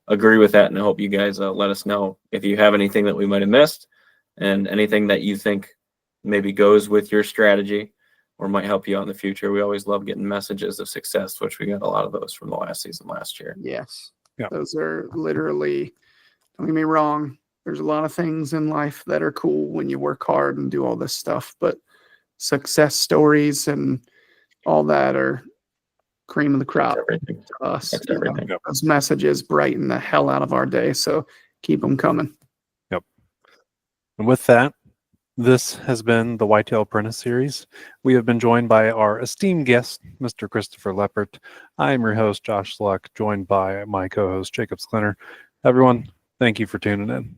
S2: agree with that. And I hope you guys let us know if you have anything that we might have missed and anything that you think maybe goes with your strategy or might help you out in the future. We always love getting messages of success, which we got a lot of those from the last season last year.
S3: Yes.
S1: Yeah.
S3: Those are literally, don't get me wrong, there's a lot of things in life that are cool when you work hard and do all this stuff, but success stories and all that are cream of the crop to us.
S2: That's everything.
S3: Those messages brighten the hell out of our day, so keep them coming.
S1: Yep. And with that, This has been the Whitetail Apprentice Series. We have been joined by our esteemed guest, Mr. Christopher Leppert. I am your host, Josh Luck, joined by my co-host, Jacob Sklenar. Everyone, thank you for tuning in.